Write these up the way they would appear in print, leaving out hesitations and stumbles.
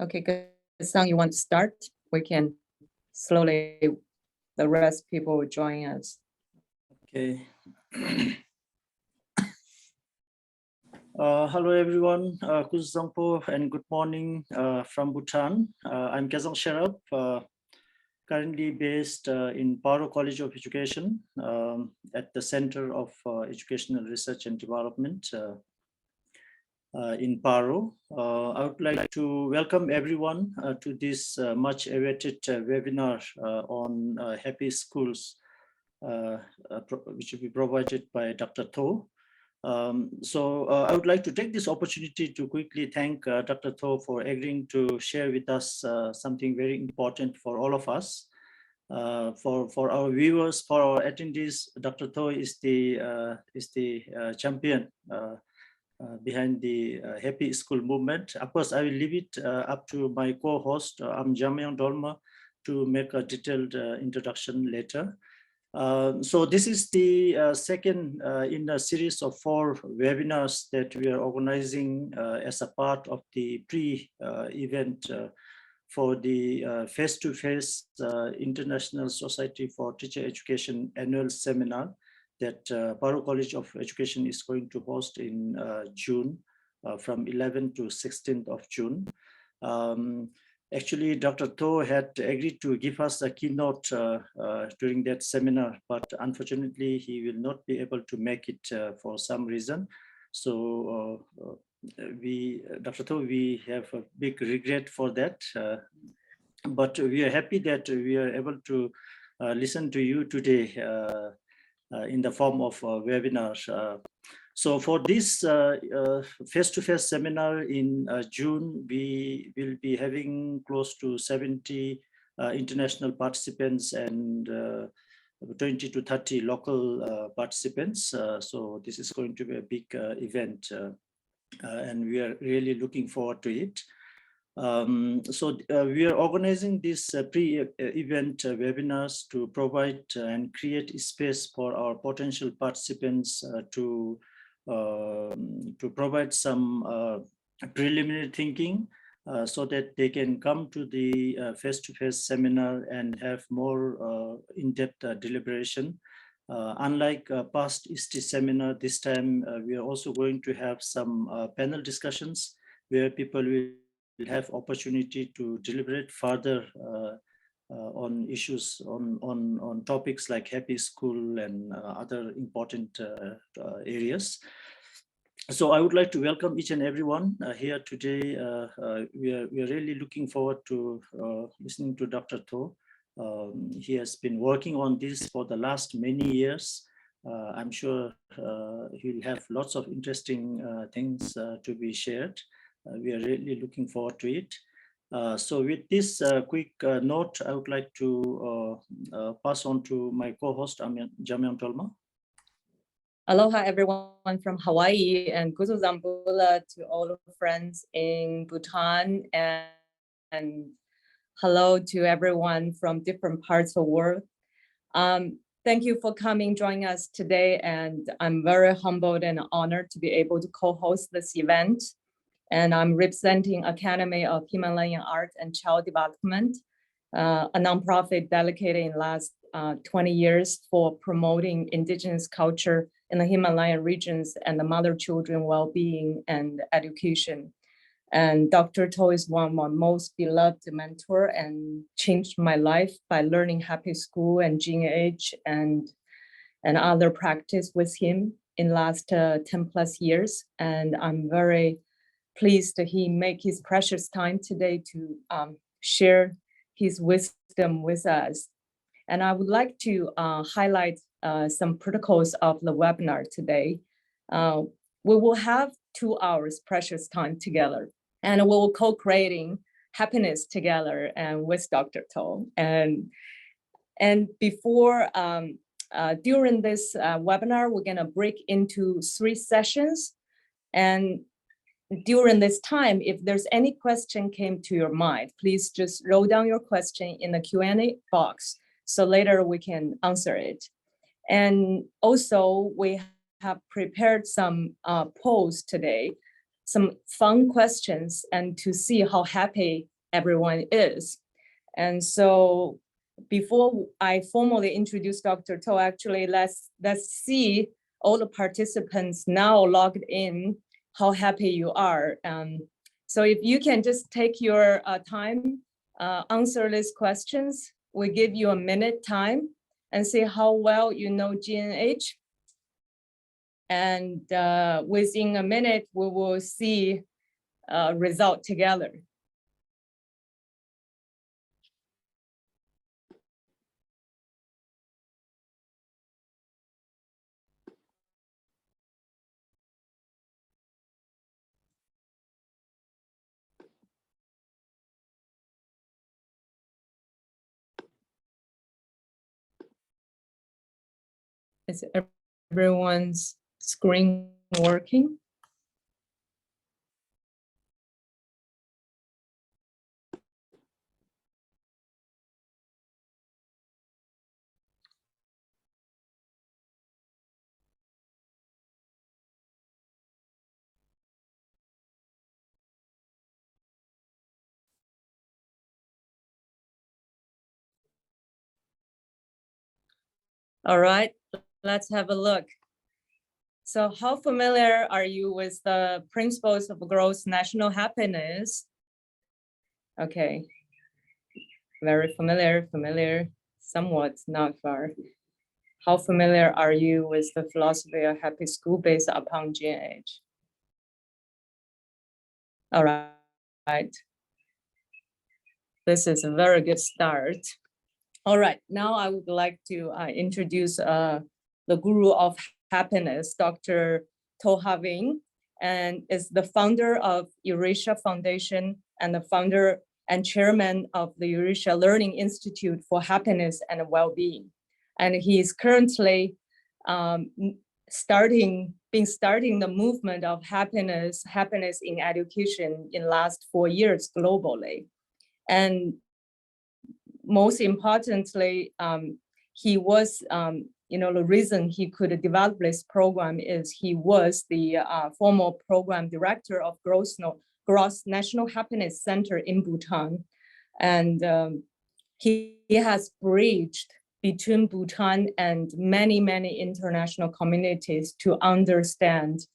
Okay, good. Song, you want to start? We can slowly, the rest people will join us. Okay. Hello everyone, Kuzampo and good morning from Bhutan. I'm Kazang Sherab, currently based in Paro College of Education at the Center of Educational Research and Development in Paro. I would like to welcome everyone to this much awaited webinar on Happy Schools, which will be provided by Dr. Tho. I would like to take this opportunity to quickly thank Dr. Tho for agreeing to share with us something very important for all of us. For our viewers, for our attendees, Dr. Tho is the champion behind the Happy School movement. Of course, I will leave it up to my co-host, Jamyang Dolma, to make a detailed introduction later. So this is the second in a series of 4 webinars that we are organizing as a part of the pre-event for the face-to-face International Society for Teacher Education annual seminar that Paro College of Education is going to host in June from 11th to 16th of June. Actually, Dr. Tho had agreed to give us a keynote during that seminar, but unfortunately, he will not be able to make it for some reason. So Dr. Tho, we have a big regret for that, but we are happy that we are able to listen to you today in the form of webinars. So for this face-to-face seminar in June, we will be having close to 70 international participants and 20 to 30 local participants. So this is going to be a big event and we are really looking forward to it. We are organizing this pre-event webinars to provide and create space for our potential participants to provide some preliminary thinking so that they can come to the face-to-face seminar and have more in-depth deliberation. Unlike past ISfTE seminar, this time we are also going to have some panel discussions where people will have opportunity to deliberate further on issues on topics like Happy School and other important areas. So I would like to welcome each and everyone here today. We are really looking forward to listening to Dr. Tho. He has been working on this for the last many years. I'm sure he'll have lots of interesting things to be shared. We are really looking forward to it. So with this quick note, I would like to pass on to my co-host, Jamyang Tolma. Aloha everyone from Hawaii and Guzo Zambula to all of friends in Bhutan and hello to everyone from different parts of the world. Thank you for coming, joining us today, and I'm very humbled and honored to be able to co-host this event. And I'm representing Academy of Himalayan Art and Child Development, a nonprofit dedicated in the last 20 years for promoting indigenous culture in the Himalayan regions and the mother-children well-being and education. And Dr. Tho is one of my most beloved mentor and changed my life by learning Happy School and GNH and other practice with him in last 10 plus years. And I'm very pleased that he make his precious time today to share his wisdom with us. And I would like to highlight some protocols of the webinar today. We will have 2 hours precious time together, and we will co-creating happiness together and with Dr. Tho. And before, during this webinar, we're gonna break into 3 sessions. And during this time, if there's any question came to your mind, please just roll down your question in the Q&A box. So later we can answer it. And also we have prepared some polls today, some fun questions, and to see how happy everyone is. And so before I formally introduce Dr. Tho, actually, let's see all the participants now logged in, how happy you are. So if you can just take your time, answer these questions, we give you a minute time and see how well you know GNH. And within a minute, we will see result together. Is everyone's screen working? All right, let's have a look. So how familiar are you with the principles of gross national happiness? Okay, very familiar, somewhat not far. How familiar are you with the philosophy of happy school based upon GNH? All right. This is a very good start. All right, now I would like to introduce the guru of happiness, Dr. Tho Vinh, and is the founder of Eurasia Foundation and the founder and chairman of the Eurasia Learning Institute for Happiness and Well-being. And he is currently starting the movement of happiness in education in last 4 years globally. And most importantly, he was, the reason he could develop this program is he was the former program director of Gross National Happiness Center in Bhutan. And he has bridged between Bhutan and many international communities to understand,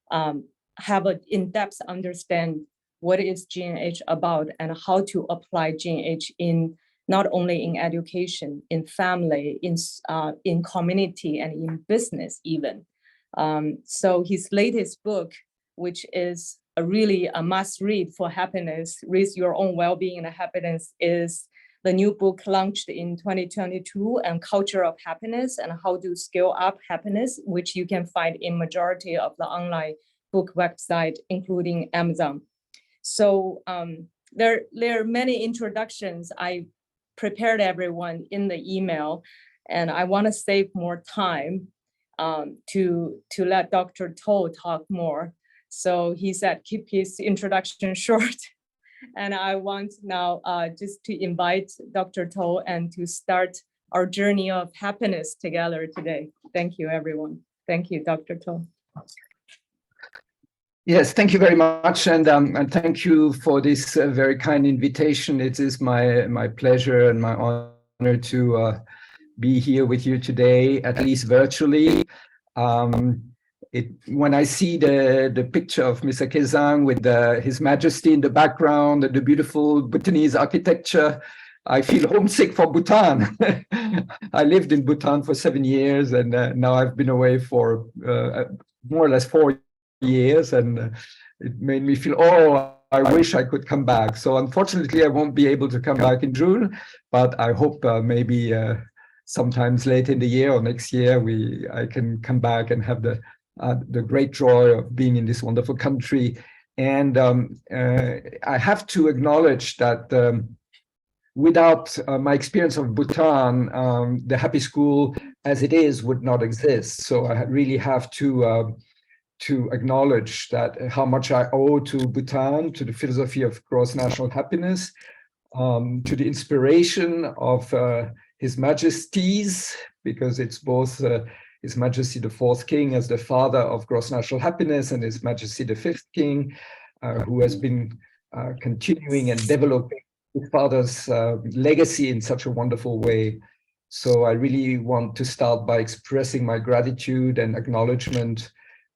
have an in-depth understand what is GNH about and how to apply GNH in not only in education, in family, in community, and in business even. So his latest book, which is really a must read for happiness, Raise Your Own Well-being and Happiness, is the new book launched in 2022, and Culture of Happiness and How to Scale Up Happiness, which you can find in majority of the online book website, including Amazon. So there are many introductions. I prepared everyone in the email, and I want to save more time to let Dr. Tho talk more. So he said, keep his introduction short. And I want now just to invite Dr. Tho and to start our journey of happiness together today. Thank you, everyone. Thank you, Dr. Tho. Yes, thank you very much, and thank you for this very kind invitation. It is my pleasure and my honor to be here with you today, at least virtually. When I see the picture of Mr. Kezang with His Majesty in the background and the beautiful Bhutanese architecture, I feel homesick for Bhutan. I lived in Bhutan for 7 years, and now I've been away for more or less 4 years, and it made me feel, oh, I wish I could come back. So unfortunately, I won't be able to come back in June, but I hope maybe sometimes late in the year or next year, I can come back and have the great joy of being in this wonderful country. And I have to acknowledge that without my experience of Bhutan, the Happy School as it is would not exist. So I really have to acknowledge that how much I owe to Bhutan, to the philosophy of gross national happiness, to the inspiration of His Majesties, because it's both His Majesty the Fourth King as the father of gross national happiness, and His Majesty the Fifth King, who has been continuing and developing his father's legacy in such a wonderful way. So I really want to start by expressing my gratitude and acknowledgement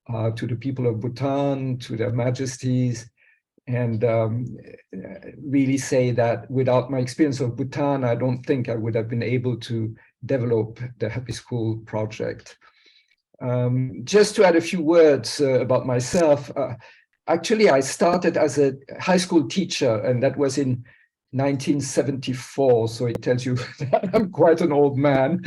to the people of Bhutan, to their majesties, and really say that without my experience of Bhutan, I don't think I would have been able to develop the Happy School project. Just to add a few words about myself, actually I started as a high school teacher, and that was in 1974, so it tells you that I'm quite an old man.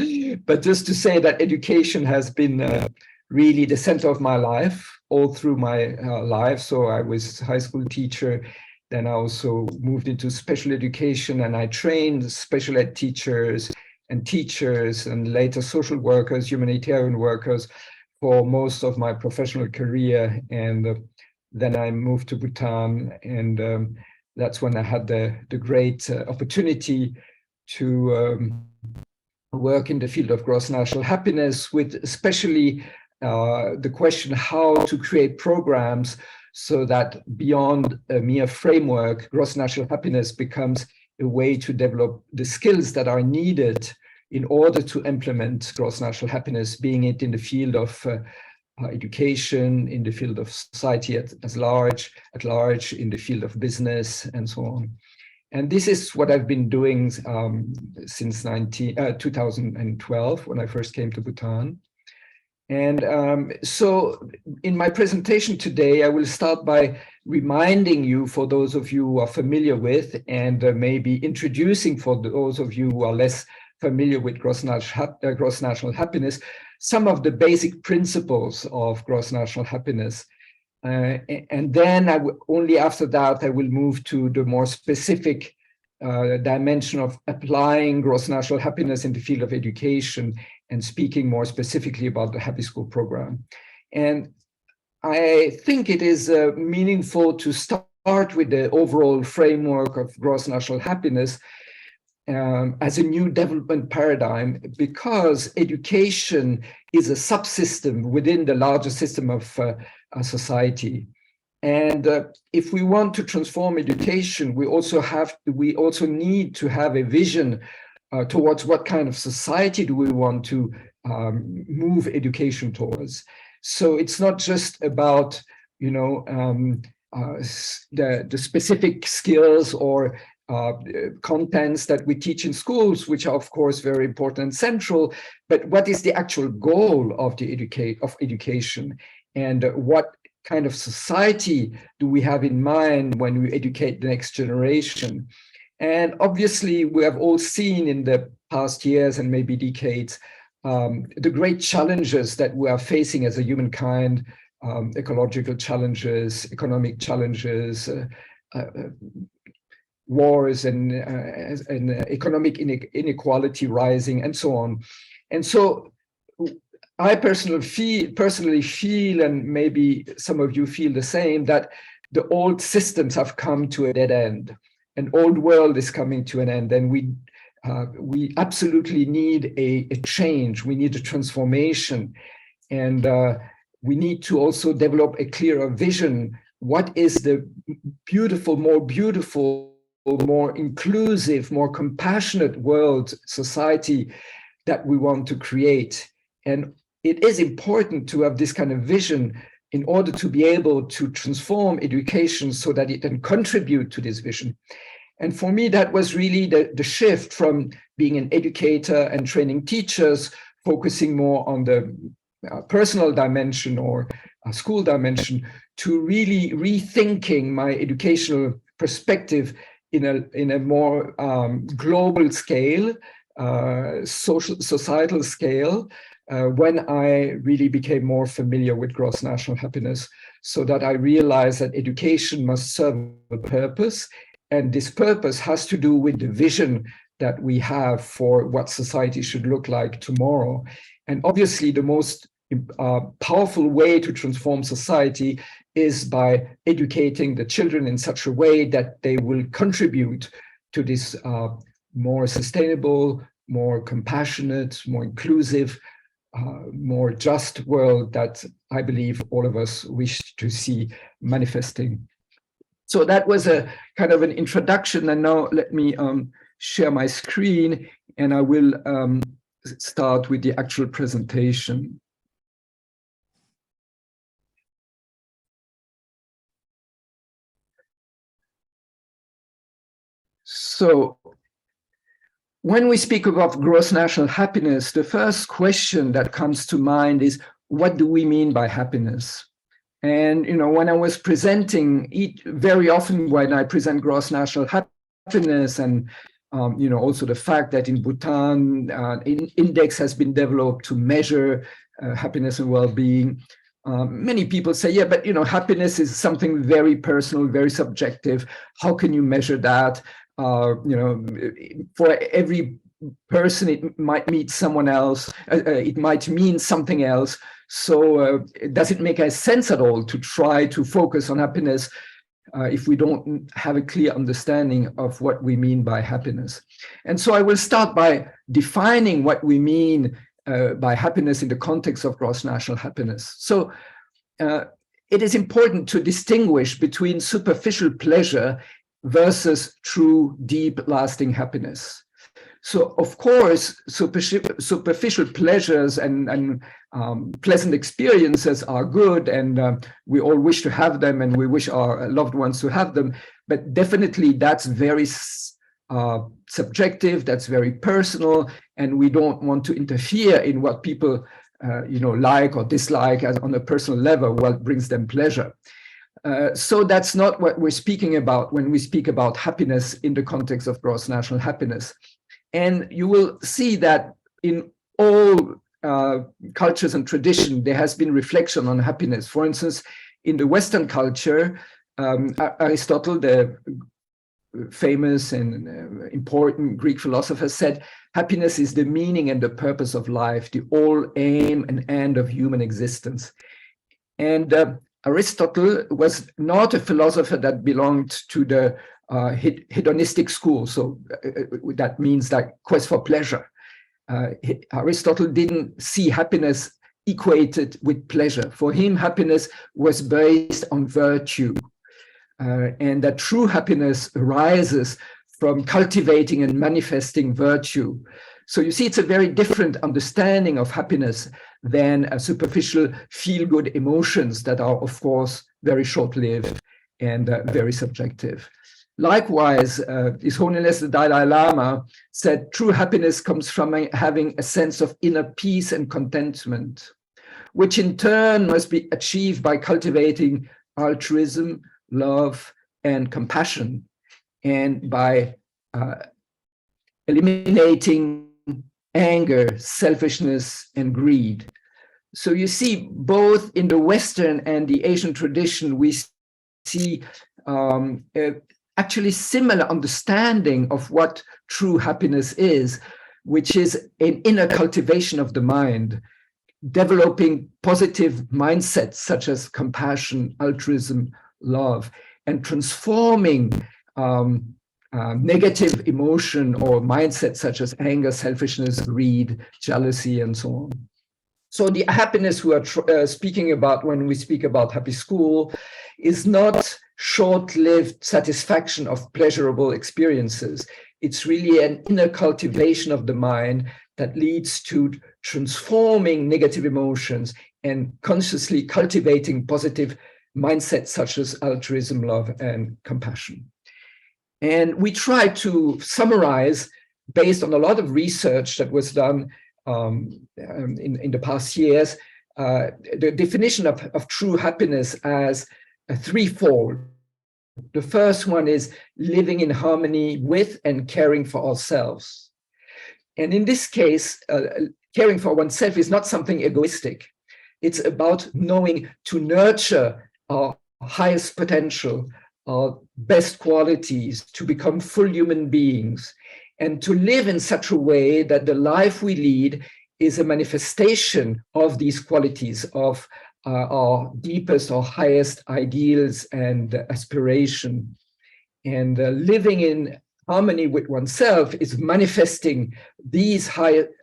But just to say that education has been really the center of my life all through my life. So I was a high school teacher, then I also moved into special education, and I trained special ed teachers and later social workers, humanitarian workers for most of my professional career. And then I moved to Bhutan, and that's when I had the great opportunity to work in the field of gross national happiness, with especially the question how to create programs so that beyond a mere framework, gross national happiness becomes a way to develop the skills that are needed in order to implement gross national happiness, being it in the field of education, in the field of society at large, in the field of business, and so on. And this is what I've been doing since 2012, when I first came to Bhutan. And so in my presentation today, I will start by reminding you, for those of you who are familiar with, and maybe introducing for those of you who are less familiar with gross national happiness, some of the basic principles of gross national happiness. And then only after that, I will move to the more specific dimension of applying gross national happiness in the field of education and speaking more specifically about the Happy School program. And I think it is meaningful to start with the overall framework of gross national happiness as a new development paradigm, because education is a subsystem within the larger system of society. And if we want to transform education, we also need to have a vision towards what kind of society do we want to move education towards. So it's not just about, you know, the specific skills or contents that we teach in schools, which are of course very important and central, but what is the actual goal of the education, and what kind of society do we have in mind when we educate the next generation? And obviously we have all seen in the past years and maybe decades the great challenges that we are facing as a humankind, ecological challenges, economic challenges, wars and economic inequality rising, and so on. And so I personally feel, and maybe some of you feel the same, that the old systems have come to a dead end. An old world is coming to an end, and we absolutely need a change. We need a transformation, and we need to also develop a clearer vision. What is the beautiful, more inclusive, more compassionate world, society that we want to create? And it is important to have this kind of vision in order to be able to transform education so that it can contribute to this vision. And for me, that was really the shift from being an educator and training teachers, focusing more on the personal dimension or school dimension, to really rethinking my educational perspective in a more global scale, societal scale, when I really became more familiar with gross national happiness, so that I realized that education must serve a purpose, and this purpose has to do with the vision that we have for what society should look like tomorrow. And obviously the most powerful way to transform society is by educating the children in such a way that they will contribute to this more sustainable, more compassionate, more inclusive, more just world that I believe all of us wish to see manifesting. So that was a kind of an introduction, and now let me share my screen, and I will start with the actual presentation. So when we speak about gross national happiness, the first question that comes to mind is, what do we mean by happiness? And, when I was presenting, very often when I present gross national happiness and, also the fact that in Bhutan, an index has been developed to measure happiness and well-being, many people say, yeah, but, happiness is something very personal, very subjective. How can you measure that? For every person, it might meet someone else. It might mean something else. So does it make sense at all to try to focus on happiness if we don't have a clear understanding of what we mean by happiness? And so I will start by defining what we mean by happiness in the context of gross national happiness. So it is important to distinguish between superficial pleasure versus true, deep, lasting happiness. So, of course, superficial pleasures and pleasant experiences are good, and we all wish to have them, and we wish our loved ones to have them. But definitely, that's very subjective. That's very personal, and we don't want to interfere in what people, like or dislike on a personal level, what brings them pleasure. So that's not what we're speaking about when we speak about happiness in the context of gross national happiness. And you will see that in all cultures and tradition, there has been reflection on happiness. For instance, in the Western culture, Aristotle, the famous and important Greek philosopher, said, happiness is the meaning and the purpose of life, the all aim and end of human existence. And Aristotle was not a philosopher that belonged to the hedonistic school. So that means that quest for pleasure. Aristotle didn't see happiness equated with pleasure. For him, happiness was based on virtue, and that true happiness arises from cultivating and manifesting virtue. So you see, it's a very different understanding of happiness than a superficial feel-good emotions that are, of course, very short-lived and very subjective. Likewise, His Holiness the Dalai Lama said, true happiness comes from having a sense of inner peace and contentment, which in turn must be achieved by cultivating altruism, love, and compassion, and by eliminating anger, selfishness, and greed. So you see, both in the Western and the Asian tradition, we see actually similar understanding of what true happiness is, which is an inner cultivation of the mind, developing positive mindsets such as compassion, altruism, love, and transforming negative emotion or mindset such as anger, selfishness, greed, jealousy, and so on. So the happiness we are speaking about when we speak about happy school is not short-lived satisfaction of pleasurable experiences. It's really an inner cultivation of the mind that leads to transforming negative emotions and consciously cultivating positive mindsets such as altruism, love, and compassion. And we try to summarize, based on a lot of research that was done in the past years, the definition of true happiness as a threefold. The first one is living in harmony with and caring for ourselves. And in this case, caring for oneself is not something egoistic. It's about knowing to nurture our highest potential, our best qualities, to become full human beings, and to live in such a way that the life we lead is a manifestation of these qualities, of our deepest or highest ideals and aspiration. And living in harmony with oneself is manifesting these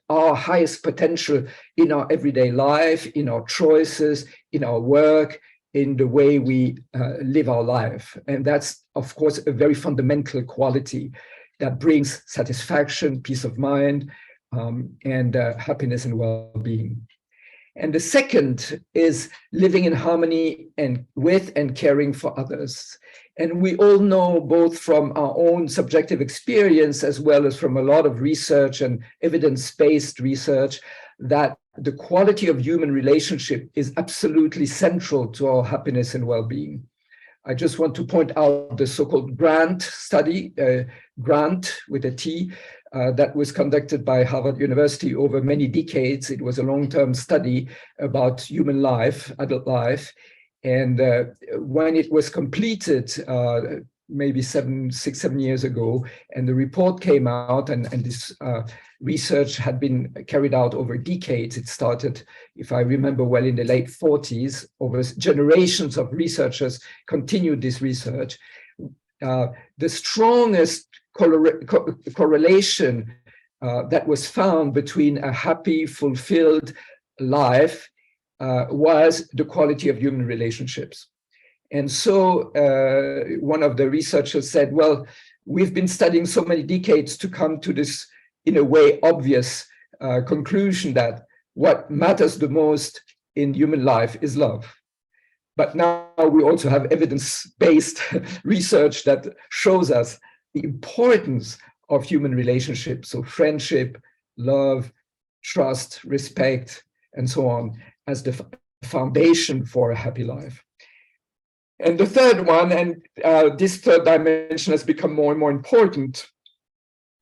our highest potential in our everyday life, in our choices, in our work, in the way we live our life. And that's, of course, a very fundamental quality that brings satisfaction, peace of mind, and happiness and well-being. And the second is living in harmony and with and caring for others. And we all know, both from our own subjective experience as well as from a lot of research and evidence-based research, that the quality of human relationship is absolutely central to our happiness and well-being. I just want to point out the so-called GRANT study, GRANT with a T, that was conducted by Harvard University over many decades. It was a long-term study about human life, adult life. And when it was completed, maybe 6, 7 years ago, and the report came out, and this research had been carried out over decades. It started, if I remember well, in the late 40s. Over generations of researchers continued this research. The strongest correlation that was found between a happy, fulfilled life was the quality of human relationships. And so one of the researchers said, well, we've been studying so many decades to come to this, in a way, obvious conclusion that what matters the most in human life is love. But now we also have evidence-based research that shows us the importance of human relationships, so friendship, love, trust, respect, and so on, as the foundation for a happy life. And the third one, and this third dimension has become more and more important.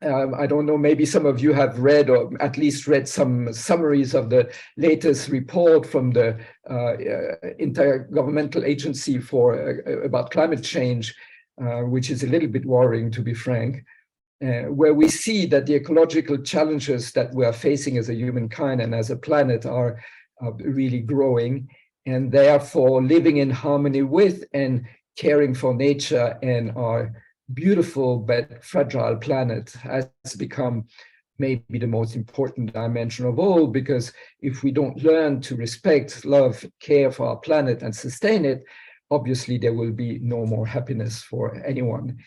I don't know, maybe some of you have read, or at least read, some summaries of the latest report from the Intergovernmental Agency about climate change, which is a little bit worrying, to be frank, where we see that the ecological challenges that we are facing as a humankind and as a planet are really growing, and therefore living in harmony with and caring for nature and our beautiful but fragile planet has become maybe the most important dimension of all, because if we don't learn to respect, love, care for our planet and sustain it, obviously there will be no more happiness for anyone.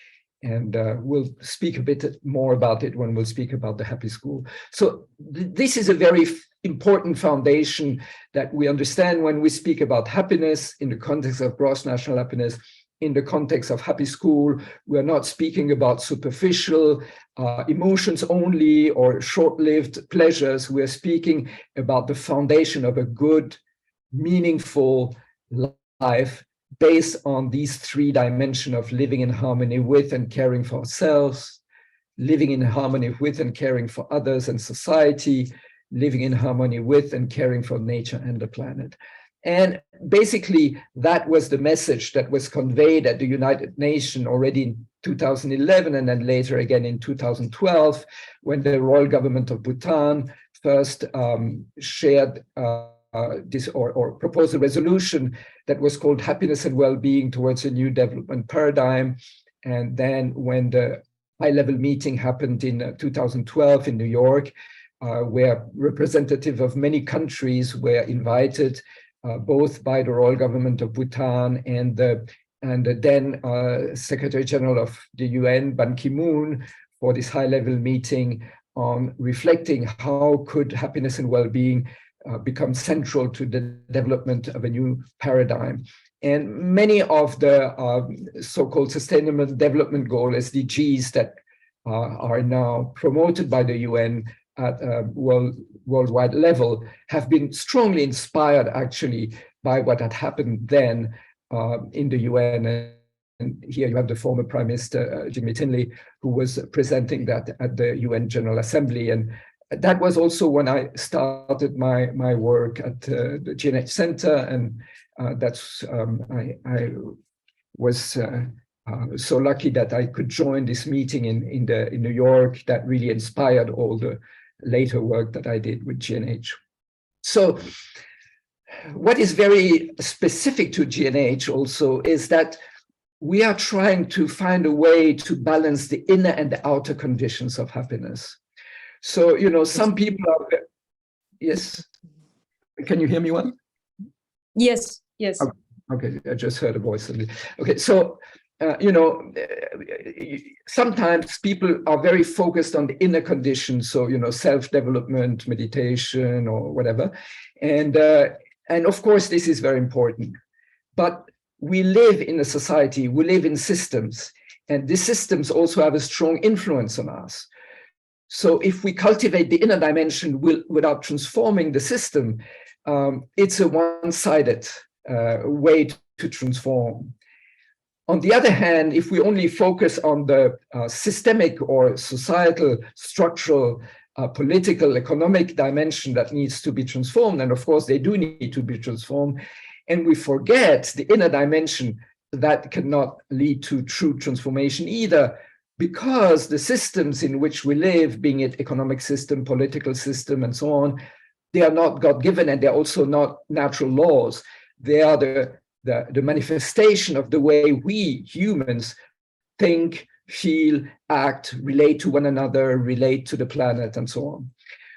And we'll speak a bit more about it when we'll speak about the Happy School. So this is a very important foundation that we understand when we speak about happiness in the context of gross national happiness. In the context of Happy School, we're not speaking about superficial emotions only or short-lived pleasures. We're speaking about the foundation of a good, meaningful life based on these three dimensions of living in harmony with and caring for ourselves, living in harmony with and caring for others and society, living in harmony with and caring for nature and the planet. And basically, that was the message that was conveyed at the United Nations already in 2011, and then later again in 2012, when the royal government of Bhutan first shared this or proposed a resolution that was called Happiness and Well-being Towards a New Development Paradigm. And then when the high-level meeting happened in 2012 in New York, where representatives of many countries were invited, both by the royal government of Bhutan and the then Secretary General of the UN, Ban Ki-moon, for this high-level meeting on reflecting how could happiness and well-being become central to the development of a new paradigm. And many of the so-called Sustainable Development Goals, SDGs, that are now promoted by the UN at a worldwide level have been strongly inspired actually by what had happened then in the UN. And here you have the former Prime Minister, Jimmy Tinley, who was presenting that at the UN General Assembly. And that was also when I started my work at the GNH Center. And I was so lucky that I could join this meeting in New York that really inspired all the later work that I did with GNH. So what is very specific to GNH also is that we are trying to find a way to balance the inner and the outer conditions of happiness. So, you know, some people are, yes, can you hear me well? Yes, yes. Okay. Okay, I just heard a voice. Okay, so, sometimes people are very focused on the inner conditions, so, self-development, meditation, or whatever. And of course, this is very important. But we live in a society, we live in systems, and these systems also have a strong influence on us. So if we cultivate the inner dimension without transforming the system, it's a one-sided way to transform. On the other hand, if we only focus on the systemic or societal, structural, political, economic dimension that needs to be transformed, and of course they do need to be transformed, and we forget the inner dimension, that cannot lead to true transformation either, because the systems in which we live, being it economic system, political system, and so on, they are not God-given, and they're also not natural laws. They are the manifestation of the way we humans think, feel, act, relate to one another, relate to the planet, and so on.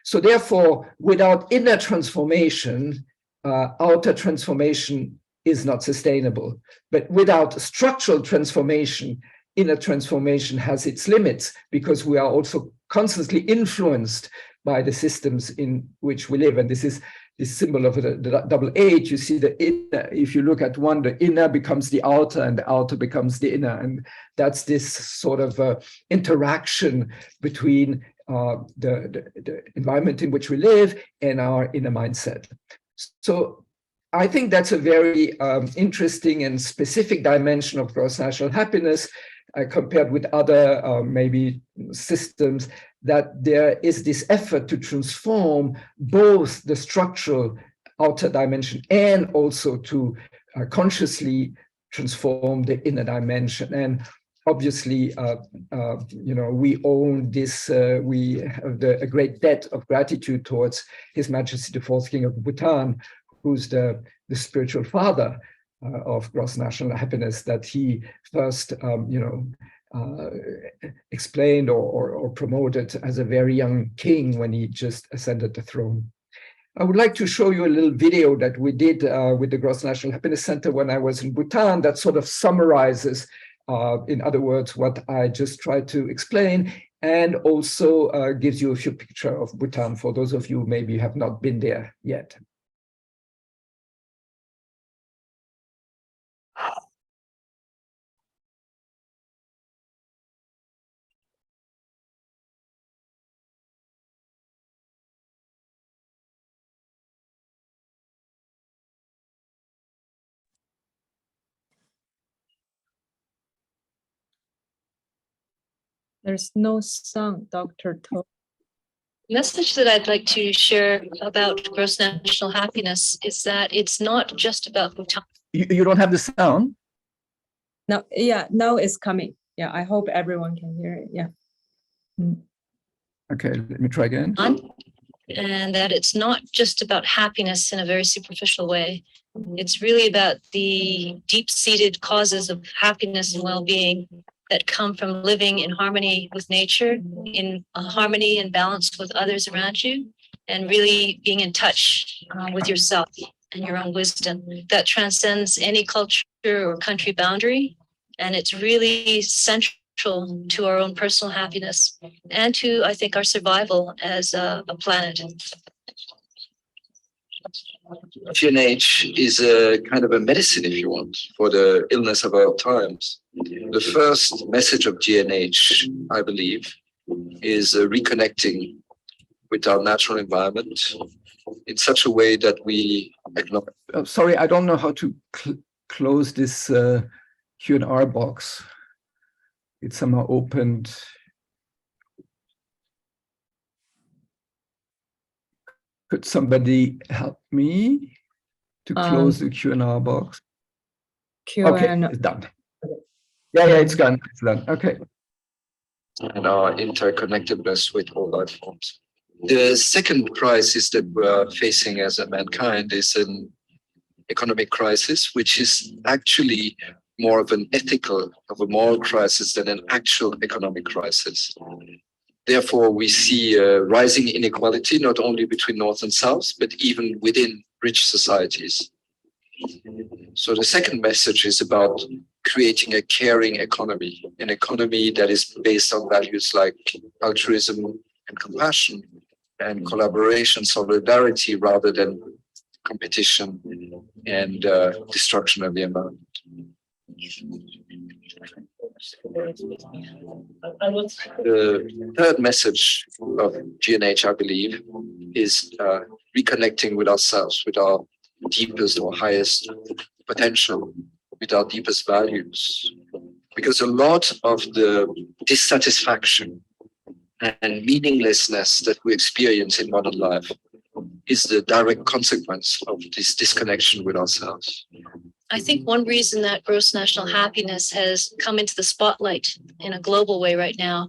So therefore, without inner transformation, outer transformation is not sustainable. But without structural transformation, inner transformation has its limits, because we are also constantly influenced by the systems in which we live. And this is this symbol of the double H. You see the inner, if you look at one, the inner becomes the outer and the outer becomes the inner. And that's this sort of interaction between the environment in which we live and our inner mindset. So I think that's a very interesting and specific dimension of gross national happiness compared with other maybe systems, that there is this effort to transform both the structural outer dimension and also to consciously transform the inner dimension. And obviously, we own this, we have a great debt of gratitude towards His Majesty the Fourth King of Bhutan, who's the spiritual father of gross national happiness, that he first, explained or promoted as a very young king when he just ascended the throne. I would like to show you a little video that we did with the Gross National Happiness Center when I was in Bhutan, that sort of summarizes, in other words, what I just tried to explain, and also gives you a few pictures of Bhutan for those of you who maybe have not been there yet. There's no sound, Dr. Tho. The message that I'd like to share about gross national happiness is that it's not just about Bhutan. You don't have the sound? No, yeah, now it's coming. Yeah, I hope everyone can hear it. Yeah. Okay, let me try again. And that it's not just about happiness in a very superficial way. It's really about the deep-seated causes of happiness and well-being that come from living in harmony with nature, in harmony and balance with others around you, and really being in touch with yourself and your own wisdom that transcends any culture or country boundary. And it's really central to our own personal happiness and to, I think, our survival as a planet. GNH is a kind of a medicine, if you want, for the illness of our times. The first message of GNH, I believe, is reconnecting with our natural environment in such a way that we acknowledge. Oh, sorry, I don't know how to close this Q&R box. It's somehow opened. Could somebody help me to close the Q&R box? Okay, it's done. Yeah, it's done. It's done. Okay. And our interconnectedness with all life forms. The second crisis that we're facing as a mankind is an economic crisis, which is actually more of an ethical, of a moral crisis than an actual economic crisis. Therefore, we see rising inequality, not only between North and South, but even within rich societies. So the second message is about creating a caring economy, an economy that is based on values like altruism and compassion and collaboration, solidarity, rather than competition and destruction of the environment. The third message of GNH, I believe, is reconnecting with ourselves, with our deepest or highest potential, with our deepest values. Because a lot of the dissatisfaction and meaninglessness that we experience in modern life is the direct consequence of this disconnection with ourselves. I think one reason that gross national happiness has come into the spotlight in a global way right now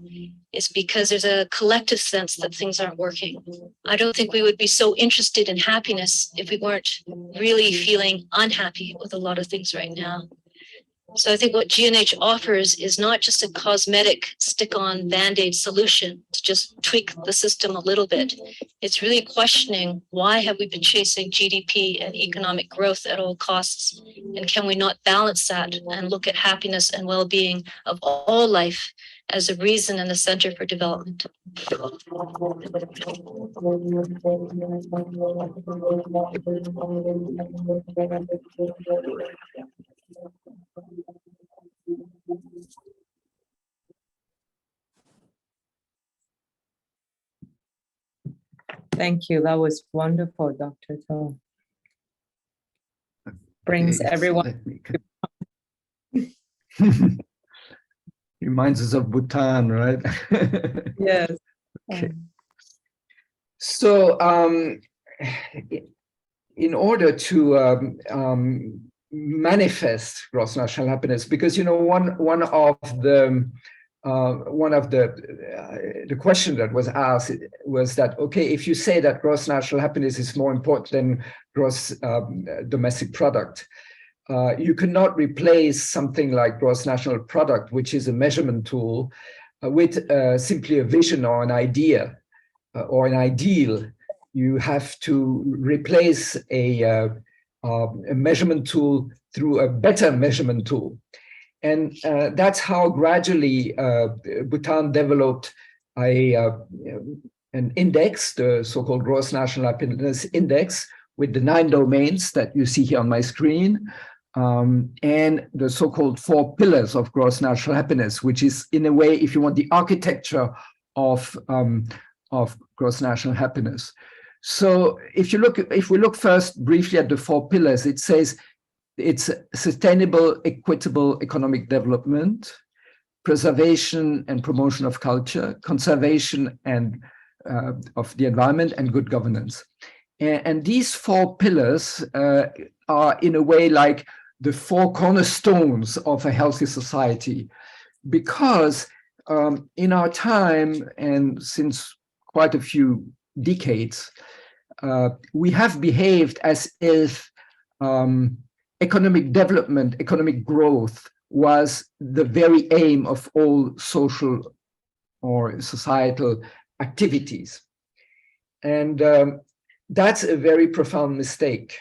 is because there's a collective sense that things aren't working. I don't think we would be so interested in happiness if we weren't really feeling unhappy with a lot of things right now. So I think what GNH offers is not just a cosmetic stick-on Band-Aid solution to just tweak the system a little bit. It's really questioning, why have we been chasing GDP and economic growth at all costs? And can we not balance that and look at happiness and well-being of all life as a reason and a center for development? Thank you. That was wonderful, Dr. Tho. Brings everyone. Reminds us of Bhutan, right? Yes. Okay. So, in order to manifest gross national happiness, because one of the question that was asked was that, okay, if you say that gross national happiness is more important than gross domestic product, you cannot replace something like gross national product, which is a measurement tool, with simply a vision or an idea or an ideal. You have to replace a measurement tool through a better measurement tool. And that's how gradually Bhutan developed an index, the so-called Gross National Happiness Index, with the 9 domains that you see here on my screen, and the so-called 4 pillars of gross national happiness, which is, in a way, if you want, the architecture of gross national happiness. So if we look first briefly at the 4 pillars, it says it's sustainable, equitable economic development, preservation and promotion of culture, conservation and of the environment, and good governance. And these 4 pillars are, in a way, like the 4 cornerstones of a healthy society, because in our time, and since quite a few decades, we have behaved as if economic development, economic growth was the very aim of all social or societal activities. And that's a very profound mistake,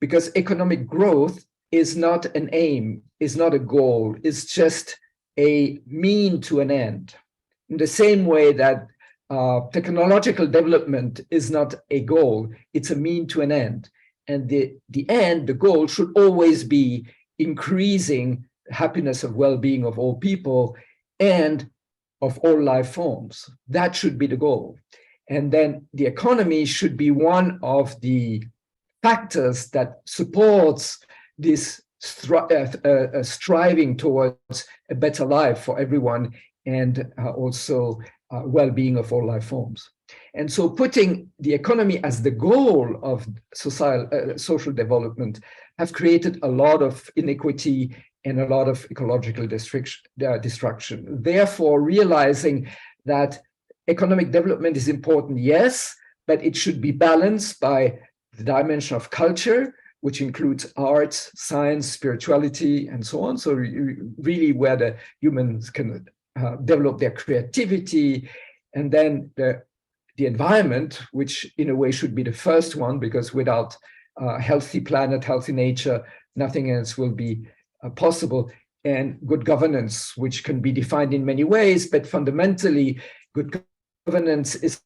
because economic growth is not an aim, is not a goal, it's just a mean to an end. In the same way that technological development is not a goal, it's a mean to an end. And the end, the goal, should always be increasing happiness of well-being of all people and of all life forms. That should be the goal. And then the economy should be one of the factors that supports this striving towards a better life for everyone, and also well-being of all life forms. And so putting the economy as the goal of social development have created a lot of inequity and a lot of ecological destruction. Therefore, realizing that economic development is important, yes, but it should be balanced by the dimension of culture, which includes arts, science, spirituality, and so on. So really where the humans can develop their creativity, and then the environment, which in a way should be the first one, because without healthy planet, healthy nature, nothing else will be possible. And good governance, which can be defined in many ways, but fundamentally, good governance is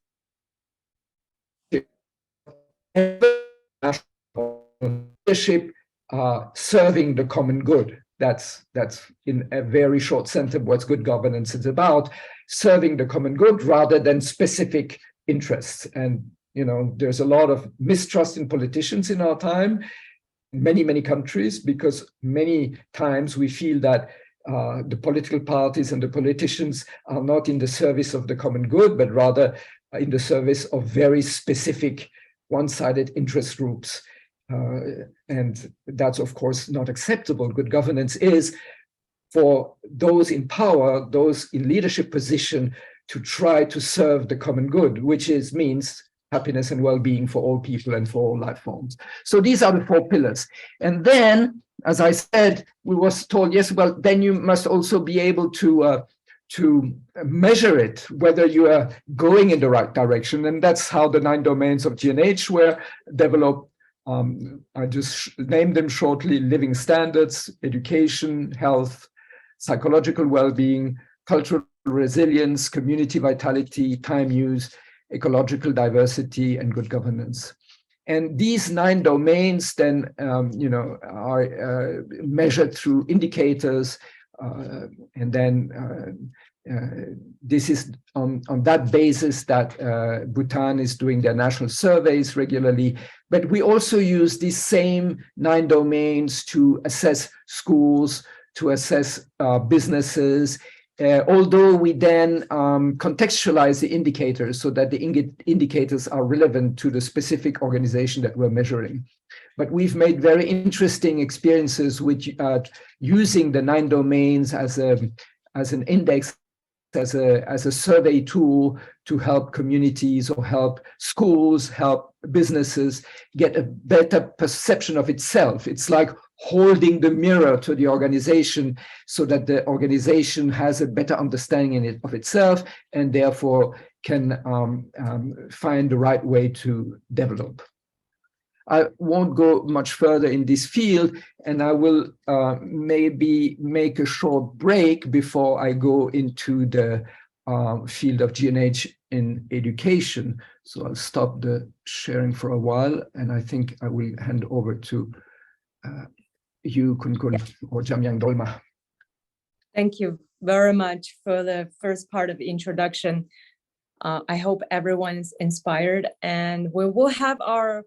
leadership serving the common good. That's in a very short sentence what good governance is about, serving the common good rather than specific interests. And there's a lot of mistrust in politicians in our time, in many countries, because many times we feel that the political parties and the politicians are not in the service of the common good, but rather in the service of very specific one-sided interest groups. And that's, of course, not acceptable. Good governance is for those in power, those in leadership position, to try to serve the common good, which means happiness and well-being for all people and for all life forms. So these are the 4 pillars. And then, as I said, we was told, yes, well, then you must also be able to measure it, whether you are going in the right direction. And that's how the 9 domains of GNH were developed. I just named them shortly: living standards, education, health, psychological well-being, cultural resilience, community vitality, time use, ecological diversity, and good governance. And these 9 domains then, are measured through indicators, and then this is on that basis that Bhutan is doing their national surveys regularly. But we also use these same 9 domains to assess schools, to assess businesses, although we then contextualize the indicators so that the indicators are relevant to the specific organization that we're measuring. But we've made very interesting experiences with using the 9 domains as an index, as a survey tool to help communities or help schools, help businesses get a better perception of itself. It's like holding the mirror to the organization so that the organization has a better understanding of itself and therefore can find the right way to develop. I won't go much further in this field, and I will maybe make a short break before I go into the field of GNH in education. So I'll stop the sharing for a while, and I think I will hand over to you, Kun or Jamyang Dolma. Thank you very much for the first part of the introduction. I hope everyone is inspired, and we will have our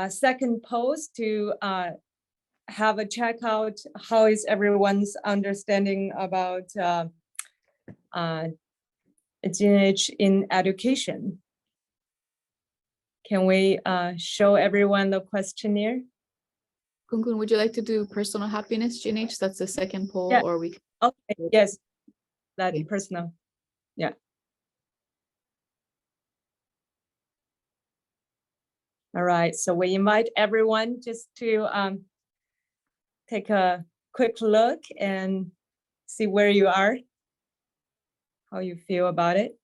second post to have a check out how is everyone's understanding about GNH in education. Can we show everyone the questionnaire? Kunkun, would you like to do personal happiness, GNH? That's the second poll, Yeah. or we? Okay, yes, that's Okay. personal. Yeah. All right, so we invite everyone just to take a quick look and see where you are, how you feel about it.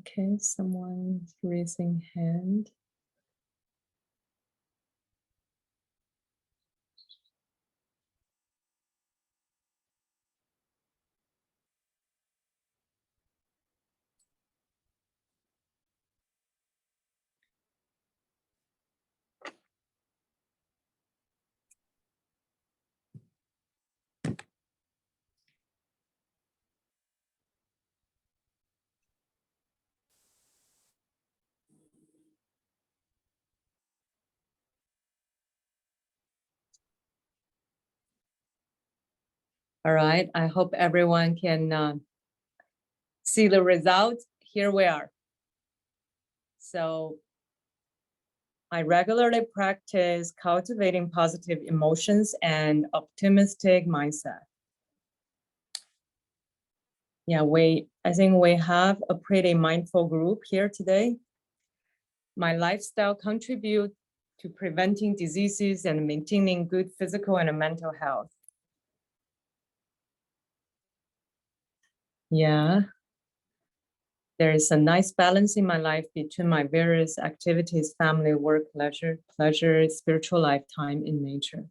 Okay, someone's raising hand. All right, I hope everyone can see the results. Here we are. So I regularly practice cultivating positive emotions and optimistic mindset. Yeah, I think we have a pretty mindful group here today. My lifestyle contributes to preventing diseases and maintaining good physical and mental health. Yeah. There is a nice balance in my life between my various activities, family, work, pleasure, spiritual life, time in nature.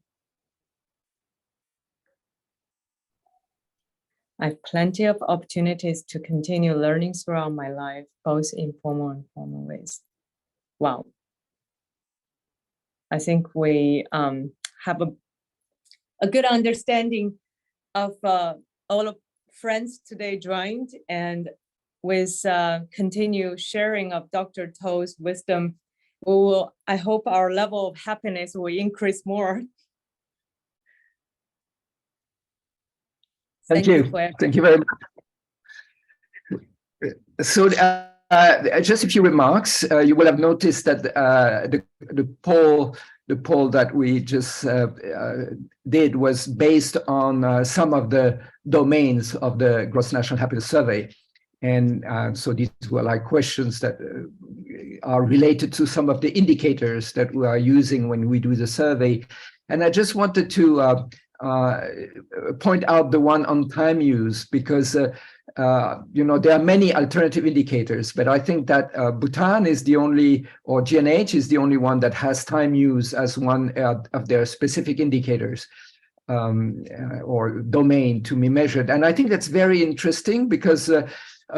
I have plenty of opportunities to continue learning throughout my life, both in formal and informal ways. Wow. I think we have a good understanding of all of friends today joined, and with continued sharing of Dr. To's wisdom, I hope our level of happiness will increase more. Thank you. Thank you very much. So just a few remarks. You will have noticed that the poll that we just did was based on some of the domains of the Gross National Happiness Survey. And so these were like questions that are related to some of the indicators that we are using when we do the survey. And I just wanted to point out the one on time use, because there are many alternative indicators, but I think that Bhutan is the only, or GNH is the only one that has time use as one of their specific indicators or domain to be measured. And I think that's very interesting, because a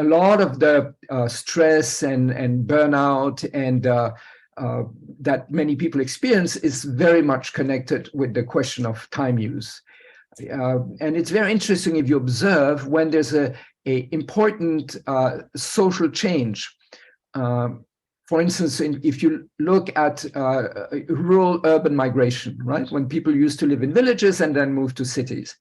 lot of the stress and burnout and that many people experience is very much connected with the question of time use. And it's very interesting if you observe when there's a important social change. For instance, if you look at rural-urban migration, right? When people used to live in villages and then move to cities.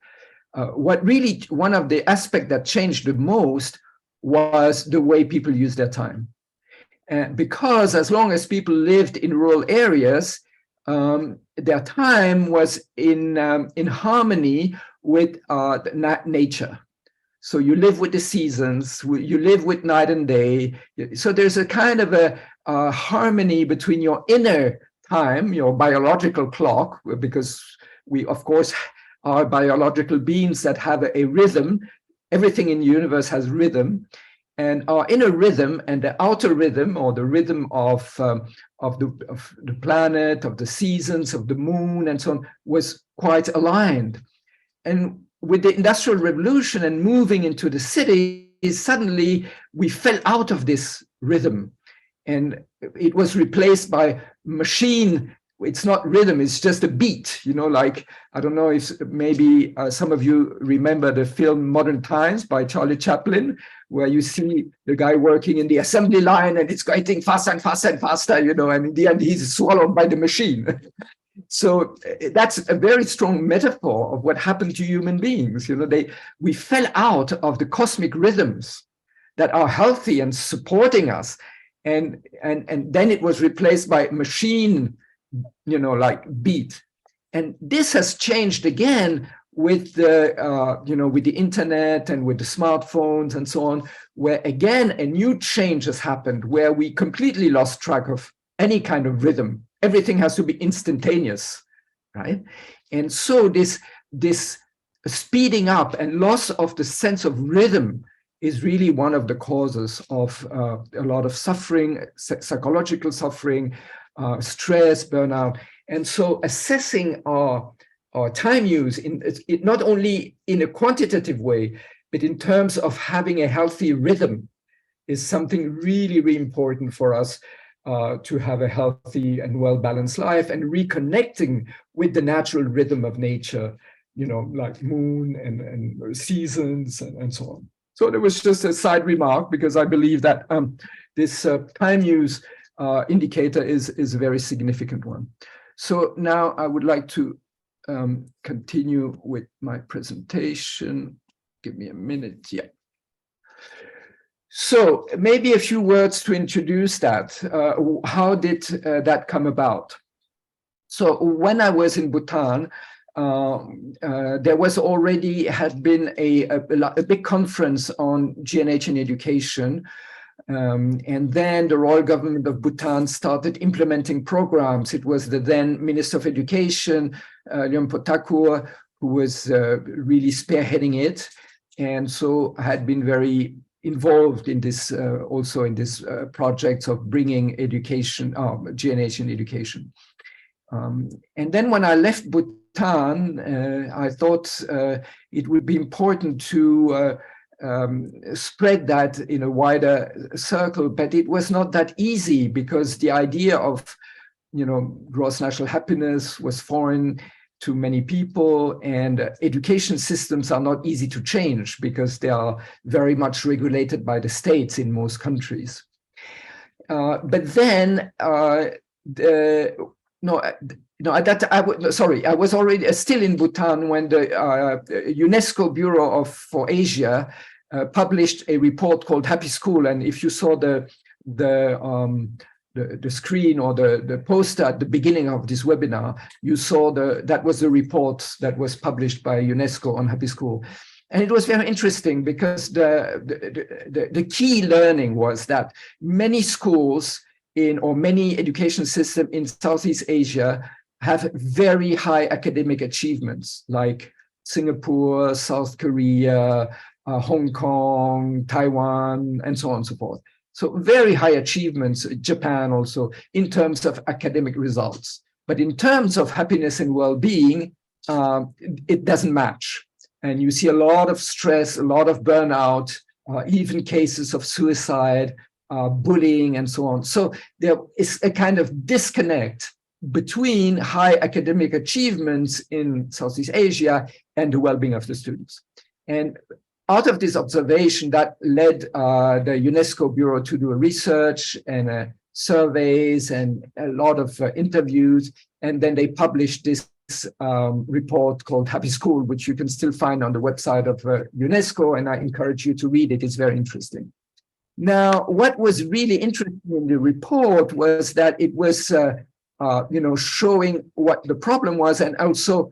One of the aspects that changed the most was the way people use their time. Because as long as people lived in rural areas, their time was in harmony with nature. So you live with the seasons, you live with night and day. So there's a kind of a harmony between your inner time, your biological clock, because we, of course, are biological beings that have a rhythm. Everything in the universe has rhythm. And our inner rhythm and the outer rhythm, or the rhythm of the planet, of the seasons, of the moon, and so on, was quite aligned. And with the Industrial Revolution and moving into the cities, suddenly we fell out of this rhythm, and it was replaced by machine. It's not rhythm, it's just a beat, like, I don't know if maybe some of you remember the film Modern Times by Charlie Chaplin, where you see the guy working in the assembly line and it's getting faster and faster and faster, and in the end he's swallowed by the machine. So that's a very strong metaphor of what happened to human beings. We fell out of the cosmic rhythms that are healthy and supporting us. And then it was replaced by machine, like beat. And this has changed again with with the internet and with the smartphones and so on, where again a new change has happened, where we completely lost track of any kind of rhythm. Everything has to be instantaneous, right? And so this speeding up and loss of the sense of rhythm is really one of the causes of a lot of suffering, psychological suffering, stress, burnout. And so assessing our time use, not only in a quantitative way, but in terms of having a healthy rhythm, is something really, really important for us to have a healthy and well-balanced life, and reconnecting with the natural rhythm of nature, like moon and seasons and so on. So there was just a side remark, because I believe that this time use indicator is a very significant one. So now I would like to continue with my presentation. Give me a minute. Yeah. So maybe a few words to introduce that. How did that come about? So when I was in Bhutan, there was had been a big conference on GNH in education. And then the royal government of Bhutan started implementing programs. It was the then Minister of Education, Lyompo Thakur, who was really spearheading it. And so had been very involved in this, also in this projects of bringing education, GNH in education. And then when I left Bhutan, I thought it would be important to spread that in a wider circle, but it was not that easy, because the idea of, gross national happiness was foreign to many people, and education systems are not easy to change because they are very much regulated by the states in most countries. But then, at that I was already still in Bhutan when the UNESCO Bureau for Asia published a report called Happy School, and if you saw the screen or the poster at the beginning of this webinar, you saw that was the report that was published by UNESCO on Happy School. And it was very interesting, because the key learning was that many schools many education systems in Southeast Asia have very high academic achievements, like Singapore, South Korea, Hong Kong, Taiwan, and so on and so forth. So very high achievements, Japan also, in terms of academic results. But in terms of happiness and well-being, it doesn't match. And you see a lot of stress, a lot of burnout, even cases of suicide, bullying, and so on. So there is a kind of disconnect between high academic achievements in Southeast Asia and the well-being of the students. And out of this observation, that led the UNESCO Bureau to do a research and surveys and a lot of interviews. And then they published this report called Happy School, which you can still find on the website of UNESCO. And I encourage you to read it. It's very interesting. Now, what was really interesting in the report was that it was, showing what the problem was, and also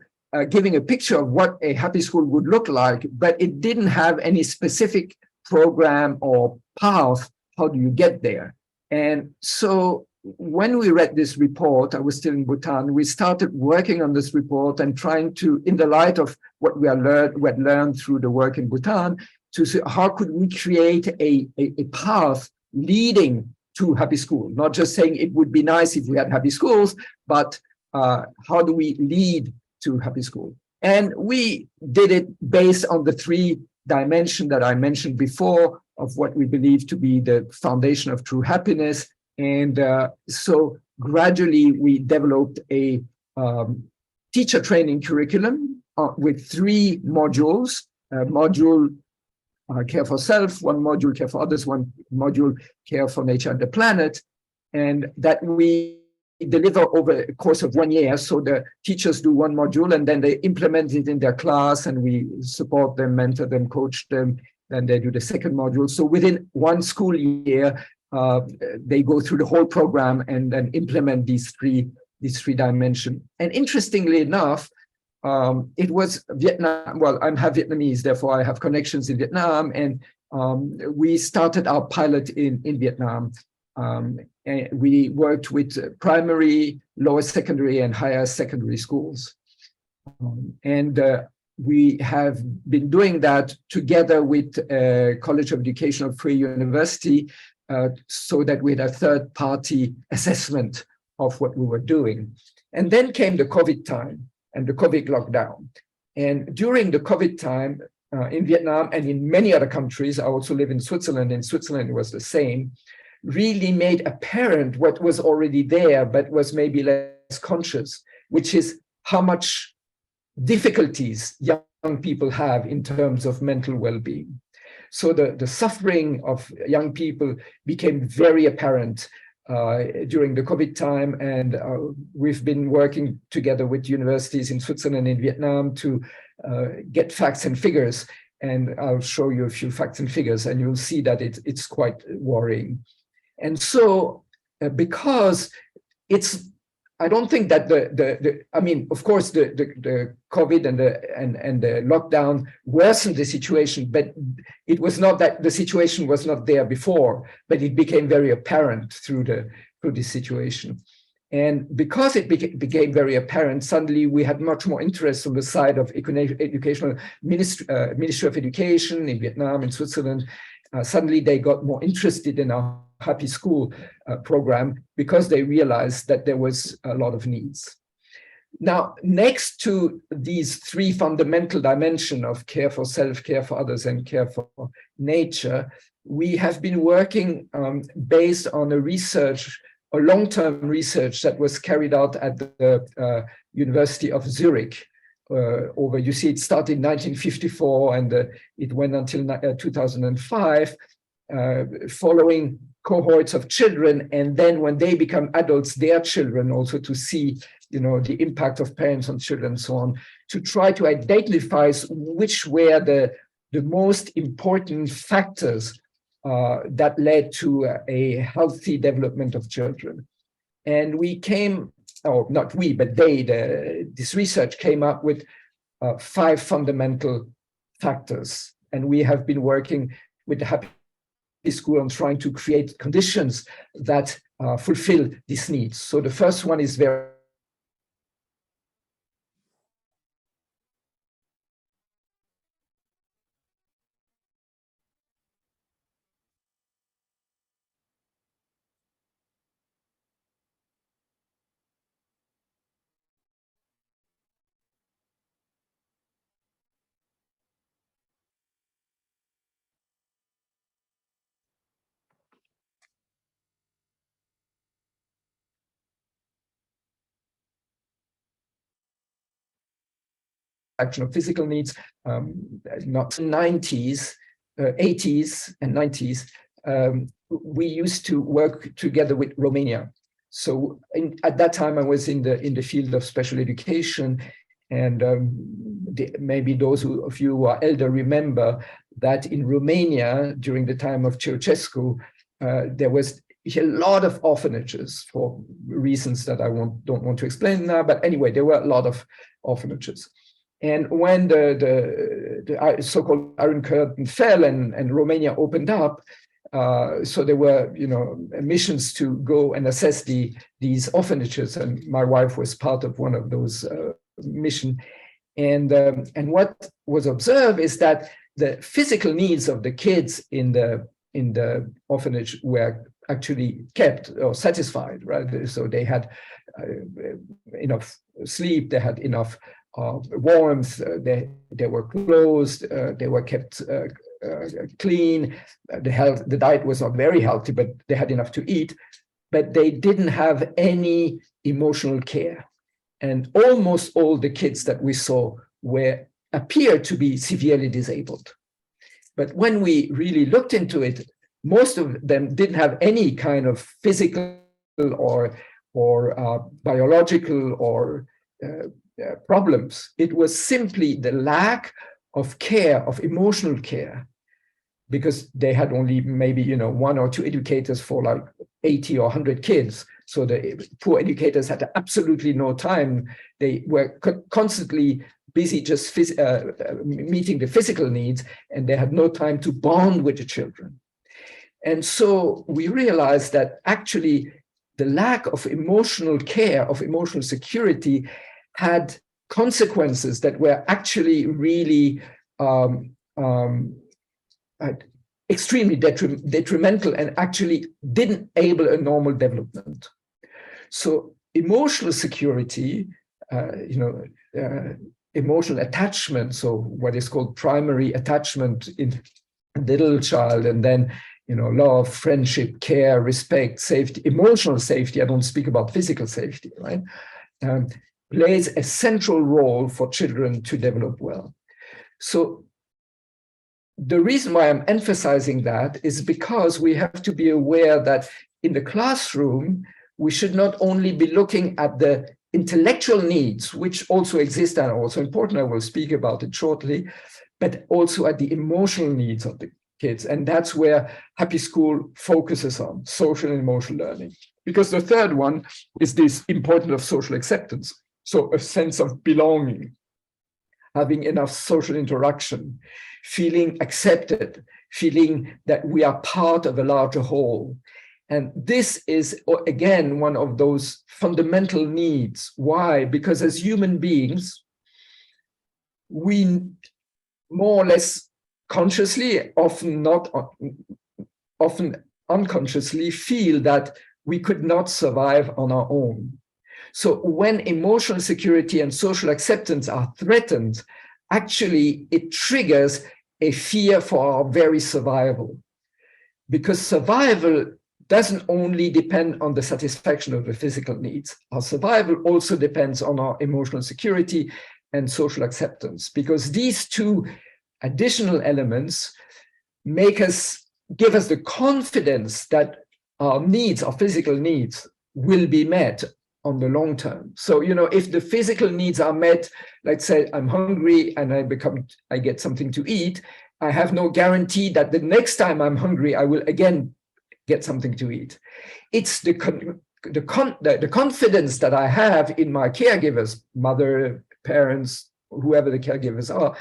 giving a picture of what a happy school would look like, but it didn't have any specific program or path. How do you get there? And so when we read this report, I was still in Bhutan, we started working on this report and trying to, in the light of what we had learned through the work in Bhutan, to see how could we create a path leading to happy school, not just saying it would be nice if we had happy schools, but how do we lead to happy school? And we did it based on the 3 dimensions that I mentioned before of what we believe to be the foundation of true happiness. And so gradually we developed a teacher training curriculum with 3 modules, module care for self, 1 module care for others, 1 module care for nature and the planet, and that we deliver over a course of 1 year. So the teachers do 1 module and then they implement it in their class, and we support them, mentor them, coach them. Then they do the 2nd module. So within 1 school year, they go through the whole program and then implement these three dimensions. And interestingly enough, it was Vietnam. Well, I'm half Vietnamese, therefore I have connections in Vietnam, and we started our pilot in Vietnam. And we worked with primary, lower secondary, and higher secondary schools. And we have been doing that together with College of Education of Free University, so that we had a third-party assessment of what we were doing. And then came the COVID time and the COVID lockdown. And during the COVID time, in Vietnam and in many other countries, I also live in Switzerland. In Switzerland, it was the same, really made apparent what was already there, but was maybe less conscious, which is how much difficulties young people have in terms of mental well-being. So the suffering of young people became very apparent during the COVID time, and we've been working together with universities in Switzerland and Vietnam to get facts and figures. And I'll show you a few facts and figures, and you'll see that it's quite worrying. And so, because I don't think that I mean, of course, the COVID and the lockdown worsened the situation, but it was not that the situation was not there before, but it became very apparent through this situation. And because it became very apparent, suddenly we had much more interest on the side of educational Ministry of Education in Vietnam, in Switzerland. Suddenly they got more interested in our Happy School program because they realized that there was a lot of needs. Now, next to these three fundamental dimensions of care for self, care for others, and care for nature, we have been working based on a long-term research that was carried out at the University of Zurich. You see, it started in 1954 and it went until 2005, following cohorts of children, and then when they become adults, their children, also to see, the impact of parents on children and so on, to try to identify which were the most important factors that led to a healthy development of children. And we came, or not we, but this research came up with 5 fundamental factors. And we have been working with the Happy School on trying to create conditions that fulfill these needs. So the first one is very action of physical needs, not 90s, 80s and 90s, we used to work together with Romania. So at that time, I was in the field of special education, and maybe those of you who are elder remember that in Romania, during the time of Ceausescu, there was a lot of orphanages for reasons that I don't want to explain now. But anyway, there were a lot of orphanages. And when the so-called Iron Curtain fell and Romania opened up, so there were, missions to go and assess these orphanages, and my wife was part of one of those missions. And what was observed is that the physical needs of the kids in the orphanage were actually kept or satisfied, right? So they had enough sleep, they had enough warmth, they were closed, they were kept clean. The diet was not very healthy, but they had enough to eat. But they didn't have any emotional care, and almost all the kids that we saw appeared to be severely disabled. But when we really looked into it, most of them didn't have any kind of physical or biological or problems. It was simply the lack of care, of emotional care, because they had only maybe 1 or 2 educators for like 80 or 100 kids. So the poor educators had absolutely no time. They were constantly busy just meeting the physical needs, and they had no time to bond with the children. And so we realized that actually the lack of emotional care, of emotional security, had consequences that were actually really extremely detrimental and actually didn't enable a normal development. So emotional security, emotional attachment, so what is called primary attachment in a little child, and then love, friendship, care, respect, safety, emotional safety, I don't speak about physical safety, right? Plays a central role for children to develop well. So the reason why I'm emphasizing that is because we have to be aware that in the classroom, we should not only be looking at the intellectual needs, which also exist and are also important, I will speak about it shortly, but also at the emotional needs of the kids. And that's where Happy School focuses on, social and emotional learning. Because the third one is this importance of social acceptance. So a sense of belonging, having enough social interaction, feeling accepted, feeling that we are part of a larger whole. And this is, again, one of those fundamental needs. Why? Because as human beings, we more or less consciously, often unconsciously, feel that we could not survive on our own. So when emotional security and social acceptance are threatened, actually it triggers a fear for our very survival. Because survival doesn't only depend on the satisfaction of the physical needs. Our survival also depends on our emotional security and social acceptance, because these two additional elements give us the confidence that our needs, our physical needs, will be met on the long term. So, if the physical needs are met, let's say I'm hungry and I get something to eat, I have no guarantee that the next time I'm hungry, I will again get something to eat. It's the confidence that I have in my caregivers, mother, parents, whoever the caregivers are,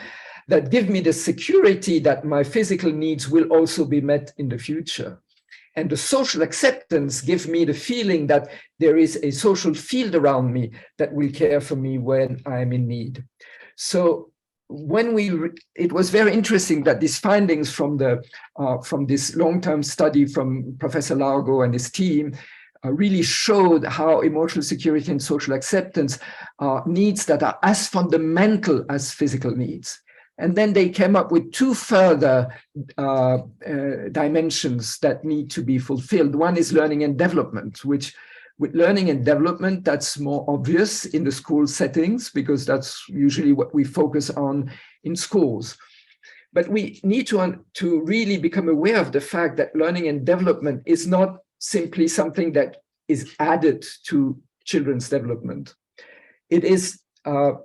that give me the security that my physical needs will also be met in the future. And the social acceptance gives me the feeling that there is a social field around me that will care for me when I'm in need. So it was very interesting that these findings from this long-term study from Professor Largo and his team really showed how emotional security and social acceptance are needs that are as fundamental as physical needs. And then they came up with two further dimensions that need to be fulfilled. One is learning and development, which with learning and development, that's more obvious in the school settings, because that's usually what we focus on in schools. But we need to really become aware of the fact that learning and development is not simply something that is added to children's development. It is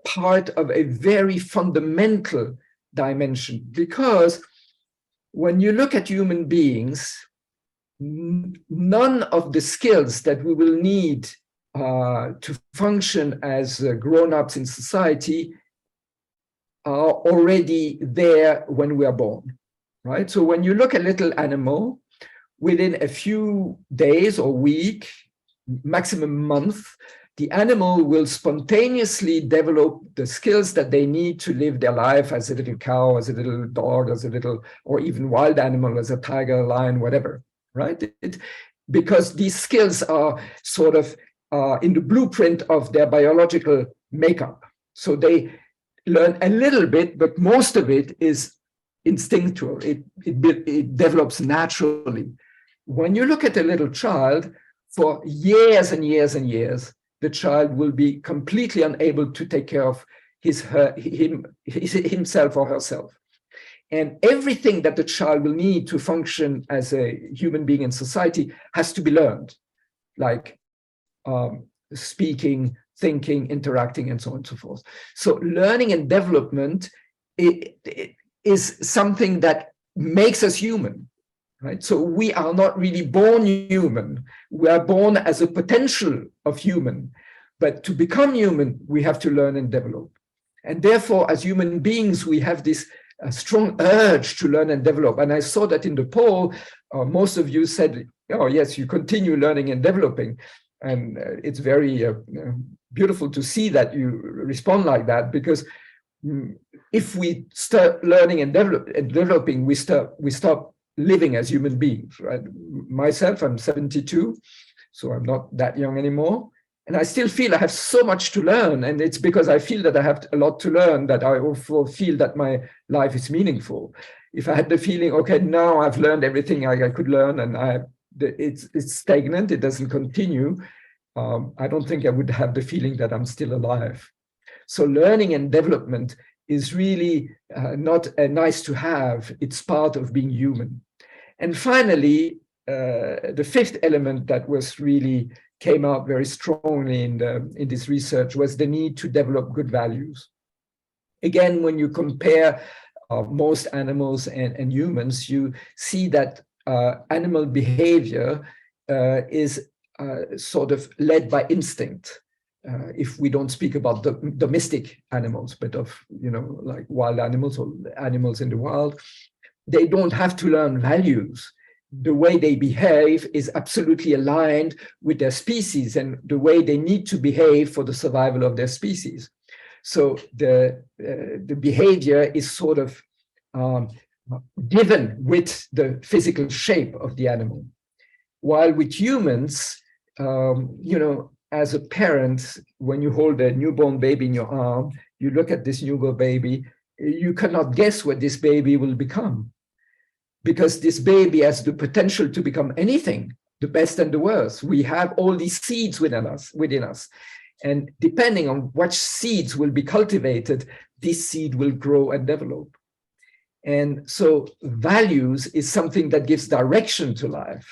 part of a very fundamental dimension, because when you look at human beings, none of the skills that we will need to function as grown-ups in society are already there when we are born, right? So when you look at a little animal, within a few days or week, maximum month, the animal will spontaneously develop the skills that they need to live their life as a little cow, as a little dog, as a little, or even wild animal, as a tiger, lion, whatever, right? Because these skills are sort of in the blueprint of their biological makeup. So they learn a little bit, but most of it is instinctual. It develops naturally. When you look at a little child, for years and years and years, the child will be completely unable to take care of himself or herself. And everything that the child will need to function as a human being in society has to be learned, like speaking, thinking, interacting, and so on and so forth. So learning and development is something that makes us human. Right? So we are not really born human. We are born as a potential of human. But to become human, we have to learn and develop. And therefore, as human beings, we have this strong urge to learn and develop. And I saw that in the poll, most of you said, oh, yes, you continue learning and developing. And it's very beautiful to see that you respond like that, because if we start learning and developing, we stop living as human beings, right? Myself, I'm 72, so I'm not that young anymore. And I still feel I have so much to learn. And it's because I feel that I have a lot to learn that I also feel that my life is meaningful. If I had the feeling, okay, now I've learned everything I could learn and it's stagnant, it doesn't continue, I don't think I would have the feeling that I'm still alive. So learning and development is really not a nice to have, it's part of being human. And finally, the fifth element that was really came out very strongly in this research was the need to develop good values. Again, when you compare most animals and humans, you see that animal behavior is sort of led by instinct. If we don't speak about the domestic animals, but of, like wild animals or animals in the wild, they don't have to learn values. The way they behave is absolutely aligned with their species and the way they need to behave for the survival of their species. So the behavior is sort of given with the physical shape of the animal. While with humans, as a parent, when you hold a newborn baby in your arm, you look at this newborn baby, you cannot guess what this baby will become. Because this baby has the potential to become anything, the best and the worst. We have all these seeds within us. And depending on which seeds will be cultivated, this seed will grow and develop. And so values is something that gives direction to life.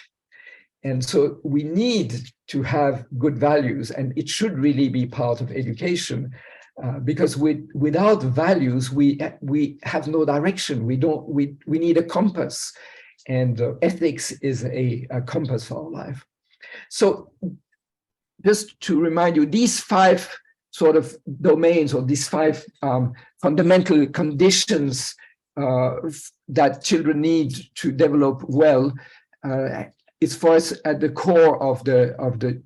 And so we need to have good values, and it should really be part of education. Because without values, we have no direction. We need a compass, and ethics is a compass for our life. So just to remind you, these five sort of domains, or these five fundamental conditions that children need to develop well, is for us at the core of the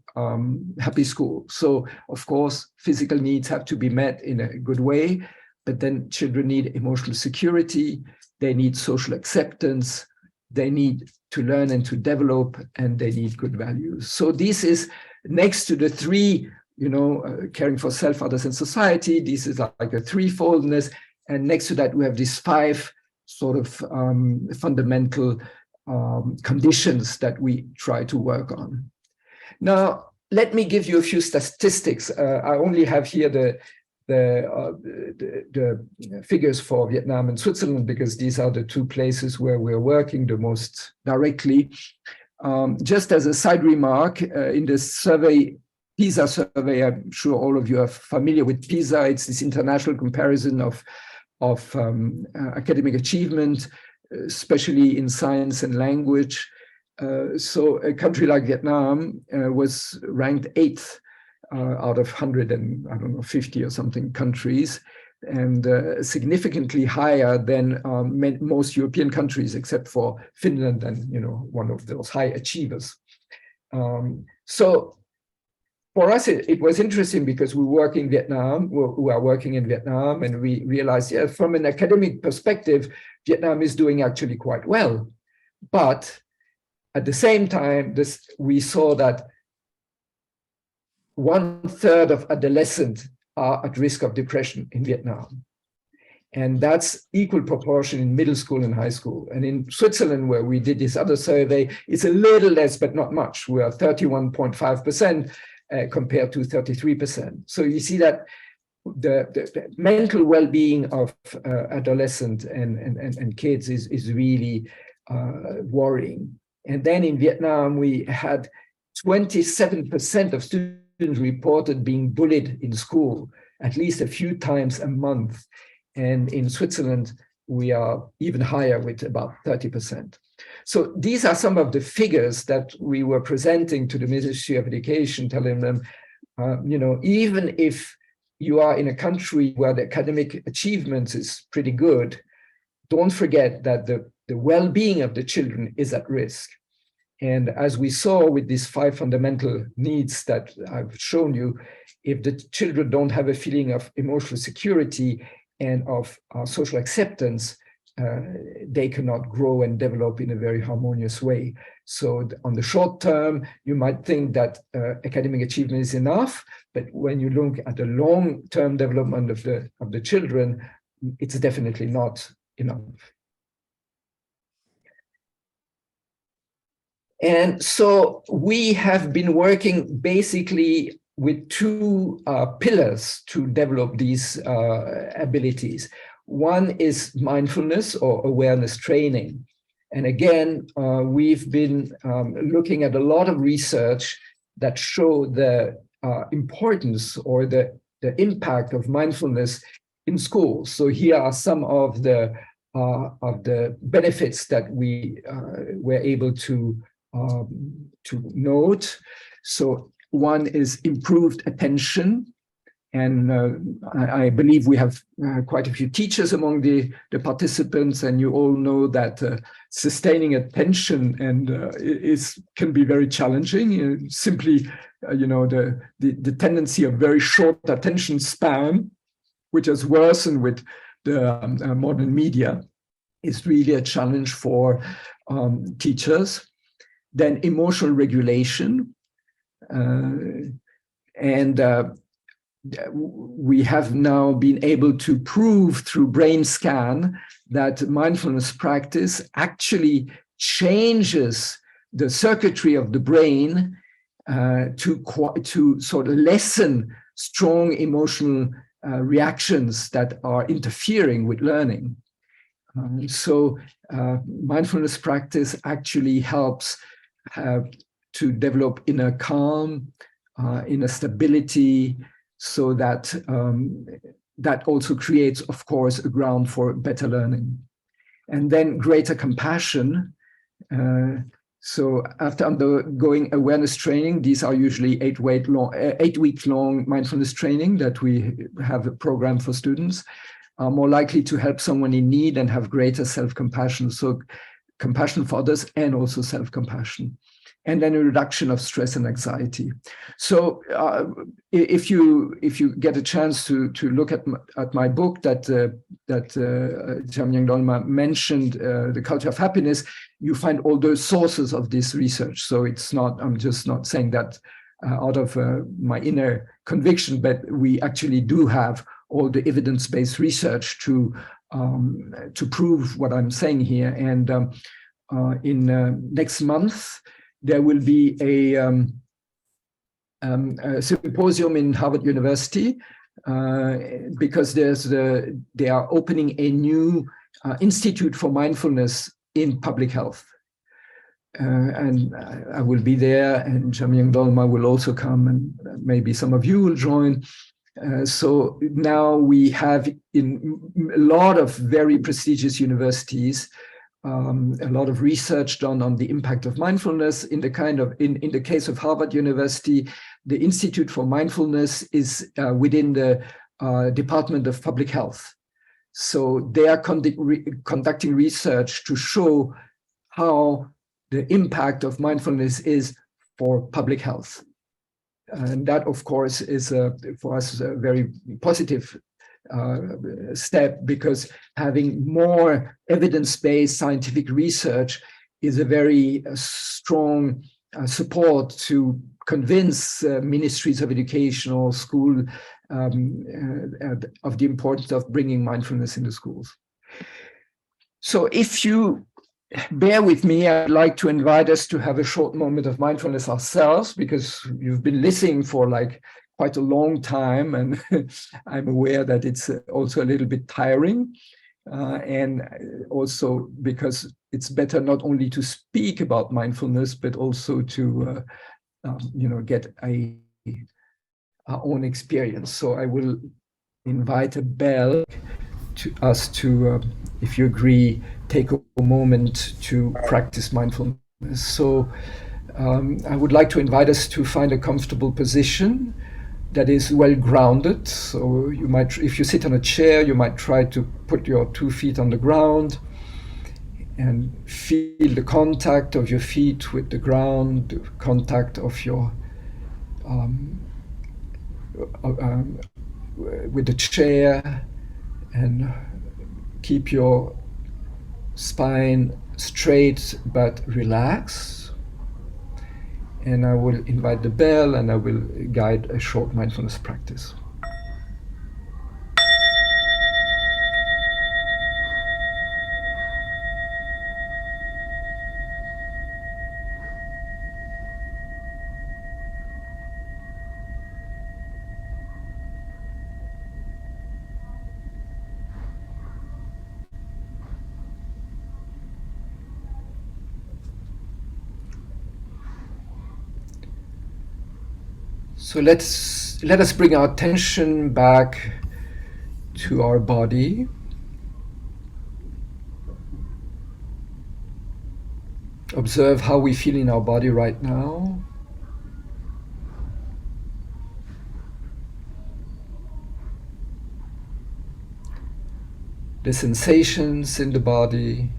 happy school. So of course, physical needs have to be met in a good way, but then children need emotional security, they need social acceptance, they need to learn and to develop, and they need good values. So this is next to the three, caring for self, others, and society. This is like a threefoldness. And next to that, we have these five sort of fundamental conditions that we try to work on. Now, let me give you a few statistics. I only have here the figures for Vietnam and Switzerland, because these are the two places where we're working the most directly. Just as a side remark, in the survey, PISA survey, I'm sure all of you are familiar with PISA. It's this international comparison of academic achievement, especially in science and language. So a country like Vietnam was ranked 8th out of 150 or something countries, and significantly higher than most European countries, except for Finland, and one of those high achievers. So for us, it was interesting because we work in Vietnam, we are working in Vietnam, and we realized, yeah, from an academic perspective, Vietnam is doing actually quite well. But at the same time, we saw that 1/3 of adolescents are at risk of depression in Vietnam. And that's equal proportion in middle school and high school. And in Switzerland, where we did this other survey, it's a little less, but not much. We are 31.5% compared to 33%. So you see that the mental well-being of adolescents and kids is really worrying. And then in Vietnam, we had 27% of students reported being bullied in school, at least a few times a month. And in Switzerland, we are even higher with about 30%. So these are some of the figures that we were presenting to the Ministry of Education, telling them, even if you are in a country where the academic achievements is pretty good, don't forget that the well-being of the children is at risk. And as we saw with these 5 fundamental needs that I've shown you, if the children don't have a feeling of emotional security and of social acceptance, they cannot grow and develop in a very harmonious way. So on the short term, you might think that academic achievement is enough, but when you look at the long-term development of the children, it's definitely not enough. And so we have been working basically with two pillars to develop these abilities. One is mindfulness or awareness training. And again, we've been looking at a lot of research that show the importance or the impact of mindfulness in schools. So here are some of the benefits that we were able to note. So one is improved attention. And I believe we have quite a few teachers among the participants, and you all know that sustaining attention can be very challenging. Simply, the tendency of very short attention span, which has worsened with the modern media, is really a challenge for teachers. Then emotional regulation, we have now been able to prove through brain scan that mindfulness practice actually changes the circuitry of the brain to sort of lessen strong emotional reactions that are interfering with learning. So mindfulness practice actually helps to develop inner calm, inner stability, so that that also creates, of course, a ground for better learning. And then greater compassion. So after undergoing awareness training, these are usually 8-week long mindfulness training that we have a program for students, are more likely to help someone in need and have greater self-compassion. So compassion for others and also self-compassion. And then a reduction of stress and anxiety. So if you get a chance to look at my book that Jamyang Dolma mentioned, The Culture of Happiness, you find all those sources of this research. So it's not, I'm just not saying that out of my inner conviction, but we actually do have all the evidence-based research to prove what I'm saying here. And in next month, there will be a symposium in Harvard University because they are opening a new Institute for Mindfulness in Public Health. And I will be there, and Jamyang Dolma will also come, and maybe some of you will join. So now we have in a lot of very prestigious universities a lot of research done on the impact of mindfulness. In the case of Harvard University, the Institute for Mindfulness is within the Department of Public Health. So they are conducting research to show how the impact of mindfulness is for public health. And that, of course, is for us a very positive step, because having more evidence-based scientific research is a very strong support to convince ministries of education or school of the importance of bringing mindfulness into schools. So if you bear with me, I'd like to invite us to have a short moment of mindfulness ourselves, because you've been listening for like quite a long time, and I'm aware that it's also a little bit tiring, and also because it's better not only to speak about mindfulness, but also to get our own experience. So I will invite Abel to us to, if you agree, take a moment to practice mindfulness. So I would like to invite us to find a comfortable position that is well grounded. So you might, if you sit on a chair, you might try to put your 2 feet on the ground and feel the contact of your feet with the ground, the contact of your with the chair, and keep your spine straight but relaxed. And I will invite the bell and I will guide a short mindfulness practice. So let us bring our attention back to our body. Observe how we feel in our body right now. The sensations in the body.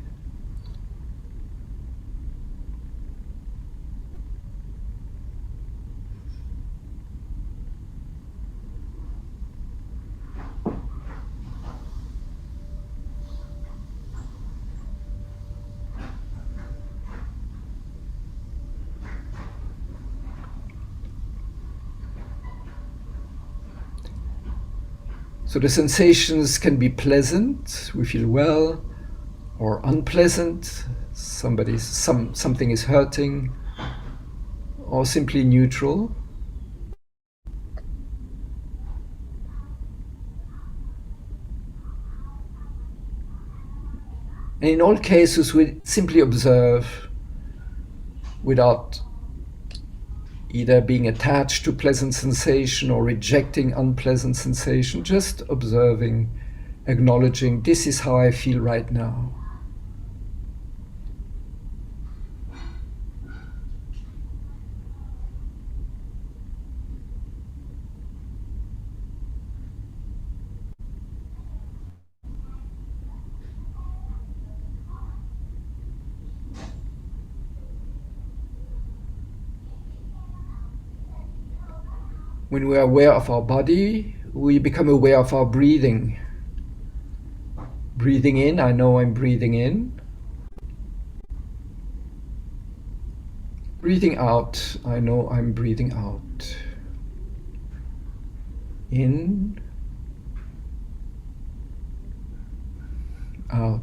So the sensations can be pleasant, we feel well, or unpleasant, something is hurting, or simply neutral. And in all cases, we simply observe without either being attached to pleasant sensation or rejecting unpleasant sensation, just observing, acknowledging, this is how I feel right now. When we are aware of our body, we become aware of our breathing. Breathing in, I know I'm breathing in. Breathing out, I know I'm breathing out. In, out.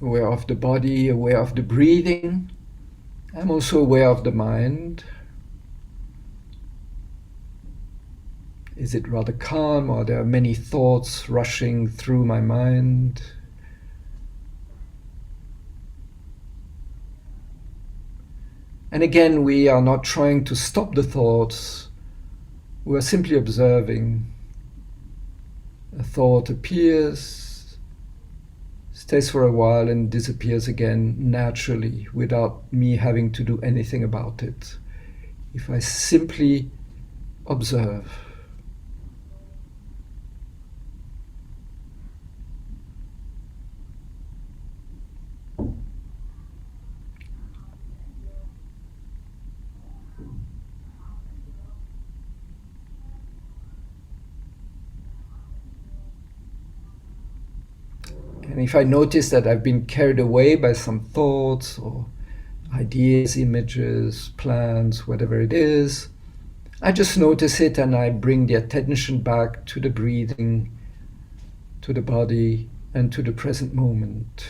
Aware of the body, aware of the breathing. I'm also aware of the mind. Is it rather calm, or there are many thoughts rushing through my mind? And again, we are not trying to stop the thoughts. We are simply observing. A thought appears, stays for a while and disappears again naturally without me having to do anything about it. If I simply observe. And if I notice that I've been carried away by some thoughts or ideas, images, plans, whatever it is, I just notice it and I bring the attention back to the breathing, to the body, and to the present moment.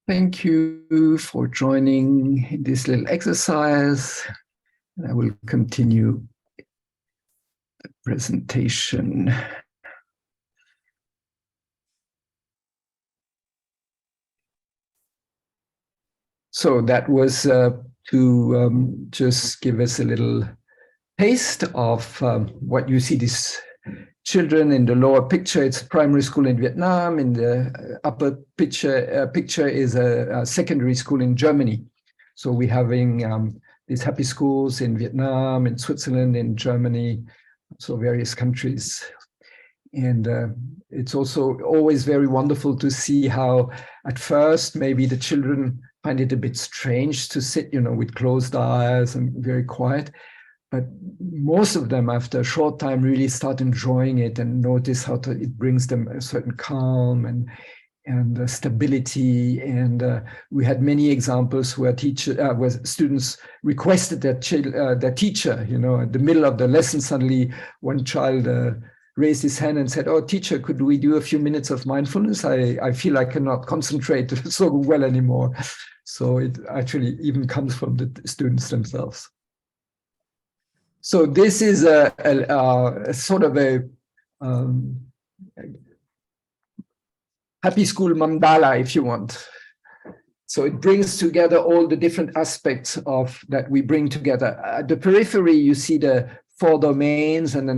Thank you for joining this little exercise. I will continue the presentation. So that was to just give us a little taste of what you see these children in the lower picture. It's a primary school in Vietnam. In the upper picture is a secondary school in Germany. So we're having these happy schools in Vietnam, in Switzerland, in Germany, so various countries. And it's also always very wonderful to see how at first maybe the children find it a bit strange to sit, with closed eyes and very quiet. But most of them, after a short time, really start enjoying it and notice how it brings them a certain calm and stability. And we had many examples where students requested their teacher, at the middle of the lesson, suddenly one child raised his hand and said, "Oh, teacher, could we do a few minutes of mindfulness? I feel I cannot concentrate so well anymore." So it actually even comes from the students themselves. So this is a sort of a happy school mandala, if you want. So it brings together all the different aspects that we bring together. At the periphery, you see the 4 domains and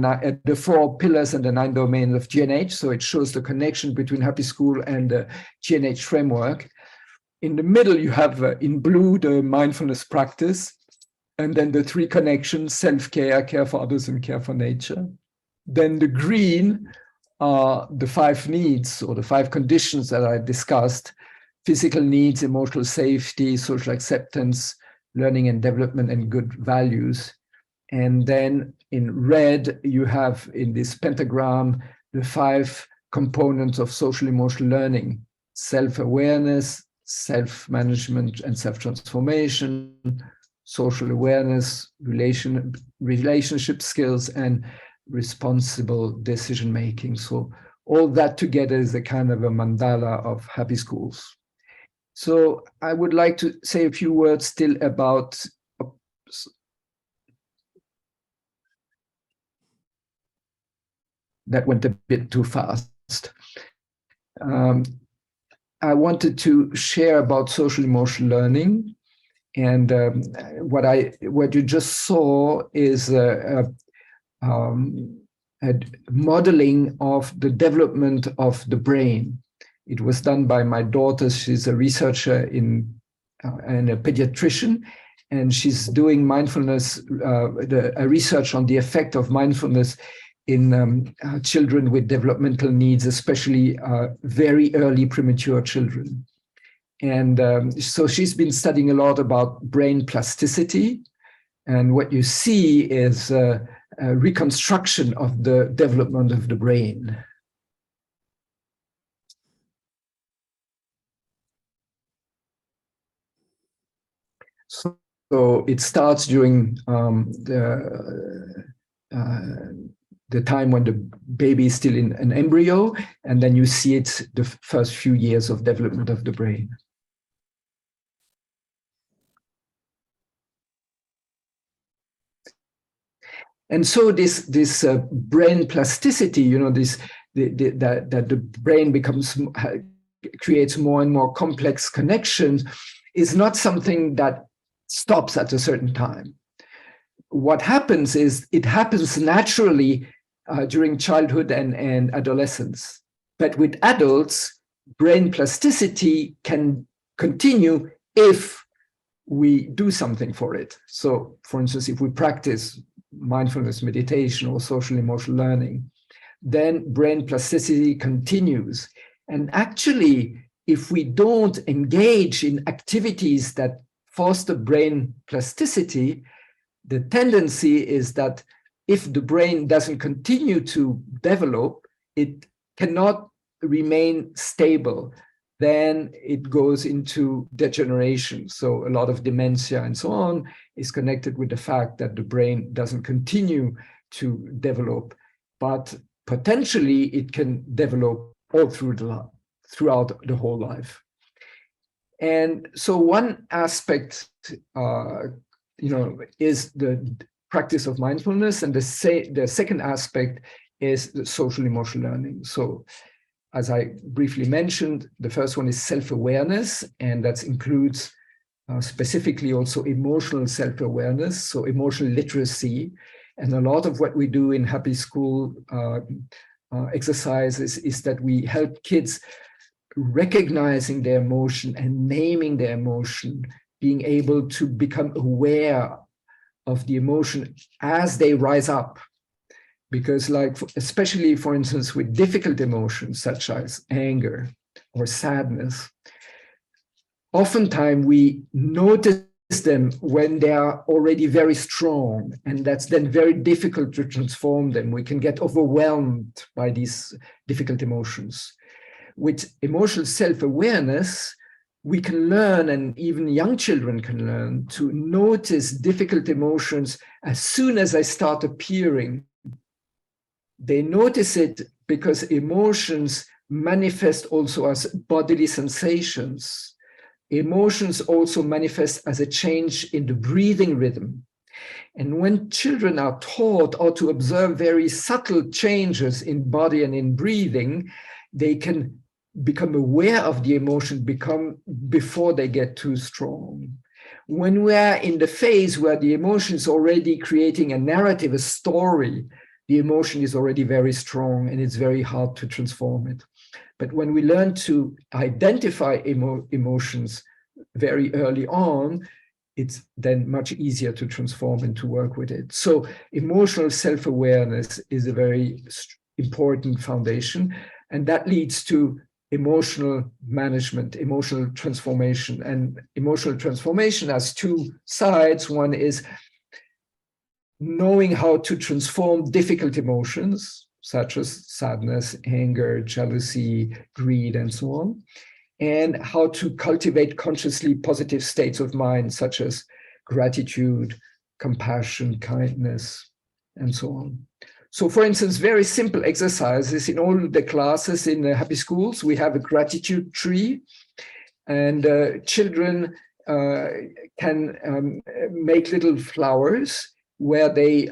the 4 pillars and the 9 domains of GNH. So it shows the connection between happy school and the GNH framework. In the middle, you have in blue the mindfulness practice. And then the 3 connections: self-care, care for others, and care for nature. Then the green are the 5 needs or the 5 conditions that I discussed: physical needs, emotional safety, social acceptance, learning and development, and good values. And then in red, you have in this pentagram the 5 components of social emotional learning: self-awareness, self-management and self-transformation, social awareness, relationship skills, and responsible decision-making. So all that together is a kind of a mandala of happy schools. So I would like to say a few words still about that went a bit too fast. I wanted to share about social emotional learning. And what you just saw is a modeling of the development of the brain. It was done by my daughter. She's a researcher and a pediatrician, and she's doing mindfulness, a research on the effect of mindfulness in children with developmental needs, especially very early premature children. And so she's been studying a lot about brain plasticity. And what you see is a reconstruction of the development of the brain. So it starts during the time when the baby is still in an embryo, and then you see it the first few years of development of the brain. And so this brain plasticity, that the brain creates more and more complex connections, is not something that stops at a certain time. What happens is it happens naturally during childhood and adolescence. But with adults, brain plasticity can continue if we do something for it. So, for instance, if we practice mindfulness meditation or social emotional learning, then brain plasticity continues. And actually, if we don't engage in activities that foster brain plasticity, the tendency is that if the brain doesn't continue to develop, it cannot remain stable. Then it goes into degeneration. So a lot of dementia and so on is connected with the fact that the brain doesn't continue to develop, but potentially it can develop all throughout the whole life. And so one aspect, is the practice of mindfulness, and the second aspect is the social emotional learning. So as I briefly mentioned, the first one is self-awareness, and that includes specifically also emotional self-awareness, so emotional literacy. And a lot of what we do in Happy School exercises is that we help kids recognizing their emotion and naming their emotion, being able to become aware of the emotion as they rise up. Because especially, for instance, with difficult emotions such as anger or sadness, oftentimes we notice them when they are already very strong, and that's then very difficult to transform them. We can get overwhelmed by these difficult emotions. With emotional self-awareness, we can learn, and even young children can learn, to notice difficult emotions as soon as they start appearing. They notice it because emotions manifest also as bodily sensations. Emotions also manifest as a change in the breathing rhythm. And when children are taught how to observe very subtle changes in body and in breathing, they can become aware of the emotion before they get too strong. When we are in the phase where the emotion is already creating a narrative, a story, the emotion is already very strong and it's very hard to transform it. But when we learn to identify emotions very early on, it's then much easier to transform and to work with it. So emotional self-awareness is a very important foundation, and that leads to emotional management, emotional transformation. And emotional transformation has two sides. One is knowing how to transform difficult emotions, such as sadness, anger, jealousy, greed, and so on, and how to cultivate consciously positive states of mind, such as gratitude, compassion, kindness, and so on. So, for instance, very simple exercises in all the classes in the Happy Schools. We have a gratitude tree, and children can make little flowers where they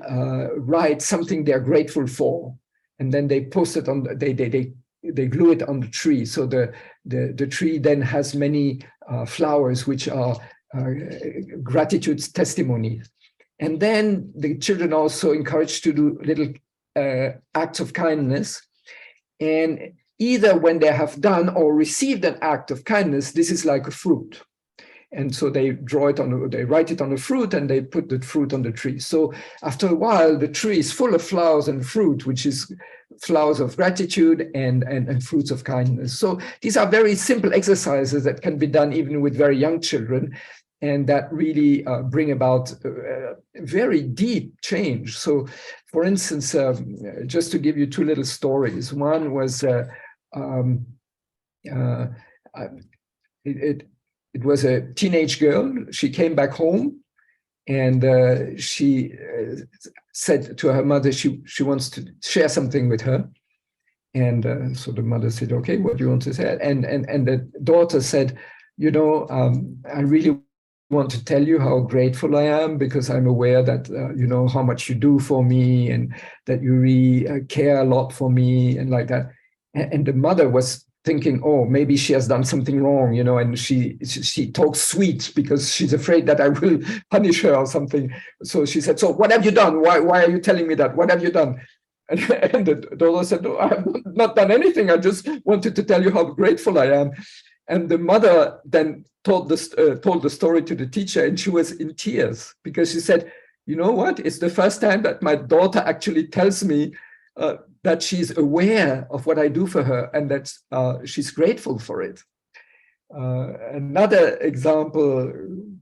write something they're grateful for, and then they post it on. They glue it on the tree. So the tree then has many flowers, which are gratitude testimonies. And then the children also encouraged to do little acts of kindness. And either when they have done or received an act of kindness, this is like a fruit. And so they write it on the fruit, and they put the fruit on the tree. So after a while, the tree is full of flowers and fruit, which is flowers of gratitude and fruits of kindness. So these are very simple exercises that can be done even with very young children, and that really bring about very deep change. So, for instance, just to give you two little stories. One was it was a teenage girl. She came back home, and she said to her mother she wants to share something with her. And so the mother said, "Okay, what do you want to say?" And the daughter said, "I really want to tell you how grateful I am, because I'm aware that how much you do for me, and that you really care a lot for me, and like that." And the mother was thinking, "Oh, maybe she has done something wrong, and she talks sweet because she's afraid that I will punish her or something." So she said, "So what have you done? Why are you telling me that? What have you done?" And the daughter said, "No, I have not done anything. I just wanted to tell you how grateful I am." And the mother then told the story to the teacher, and she was in tears, because she said, "You know what? It's the first time that my daughter actually tells me that she's aware of what I do for her, and that she's grateful for it." Another example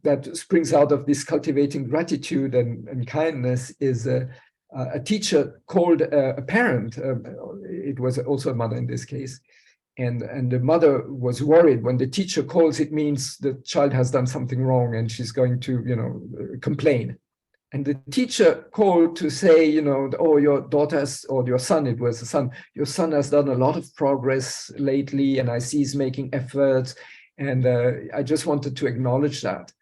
that springs out of this cultivating gratitude and kindness is a teacher called a parent. It was also a mother in this case. And the mother was worried. When the teacher calls, it means the child has done something wrong and she's going to, complain. And the teacher called to say, "Oh, your daughter has, or your son," it was a son, "your son has done a lot of progress lately, and I see he's making efforts, And I just wanted to acknowledge that.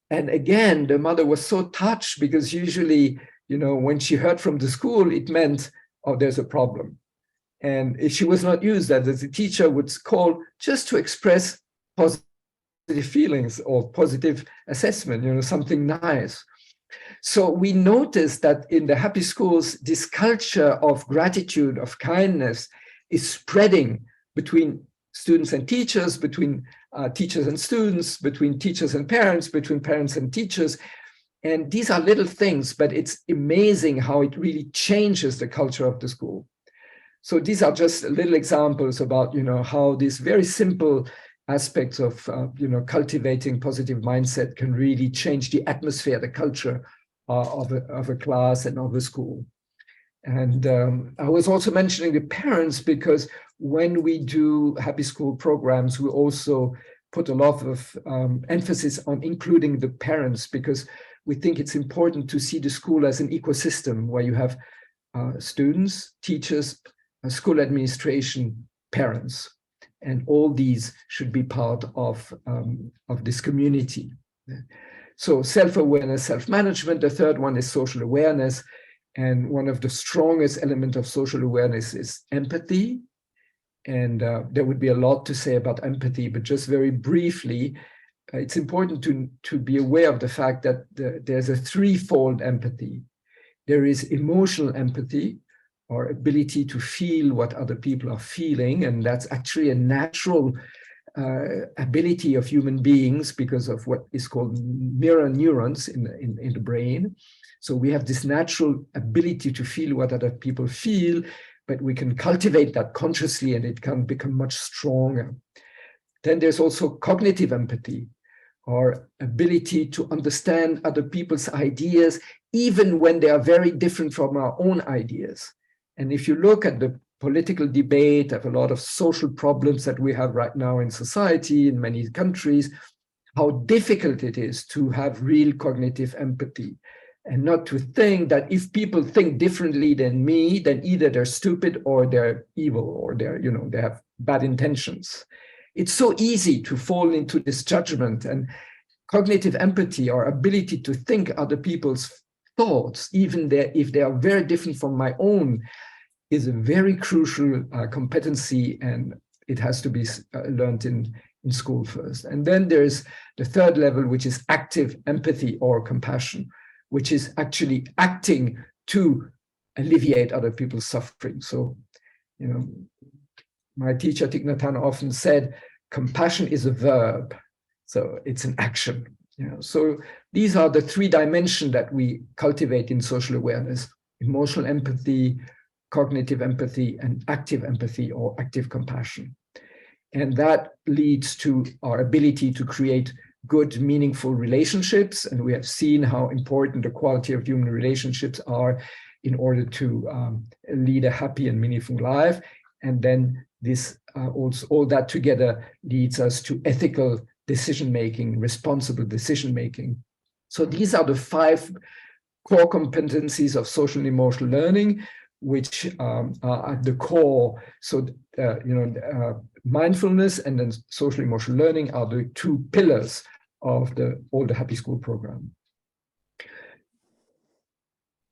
And again, the mother was so touched because usually, you know, when she heard from the school, it meant, oh, there's a problem. And if she was not used that, as a teacher would call just to express positive feelings or positive assessment, you know, something nice. So we noticed that in the happy schools, this culture of gratitude, of kindness is spreading between students and teachers, between teachers and students, between teachers and parents, between parents and teachers. And these are little things, but it's amazing how it really changes the culture of the school. So these are just little examples about, you know, how these very simple aspects of, you know, cultivating positive mindset can really change the atmosphere, the culture of a class and of a school. And I was also mentioning the parents because when we do happy school programs, we also put a lot of emphasis on including the parents, because we think it's important to see the school as an ecosystem where you have students, teachers, school administration, parents, and all these should be part of this community. So self-awareness, self-management. The third one is social awareness. And one of the strongest elements of social awareness is empathy. And there would be a lot to say about empathy, but just very briefly, it's important to be aware of the fact that there's a threefold empathy. There is emotional empathy, or ability to feel what other people are feeling. And that's actually a natural ability of human beings because of what is called mirror neurons in the brain. So we have this natural ability to feel what other people feel, but we can cultivate that consciously and it can become much stronger. Then there's also cognitive empathy, or ability to understand other people's ideas, even when they are very different from our own ideas. And if you look at the political debate of a lot of social problems that we have right now in society, in many countries, how difficult it is to have real cognitive empathy and not to think that if people think differently than me, then either they're stupid or they're evil or they're, you know, they have bad intentions. It's so easy to fall into this judgment, and cognitive empathy, or ability to think other people's thoughts, even if they are very different from my own, is a very crucial competency, and it has to be learned in school first. And then there's the third level, which is active empathy or compassion, which is actually acting to alleviate other people's suffering. So, you know, my teacher Thich Nhat Hanh often said, compassion is a verb, so it's an action. You know, so these are the three dimensions that we cultivate in social awareness: emotional empathy, cognitive empathy, and active empathy or active compassion. And that leads to our ability to create good, meaningful relationships. And we have seen how important the quality of human relationships are in order to lead a happy and meaningful life. And then this also, all that together leads us to ethical decision-making, responsible decision-making. So these are the 5 core competencies of social and emotional learning, which are at the core. So, mindfulness and then social emotional learning are the 2 pillars of all the Happy School program.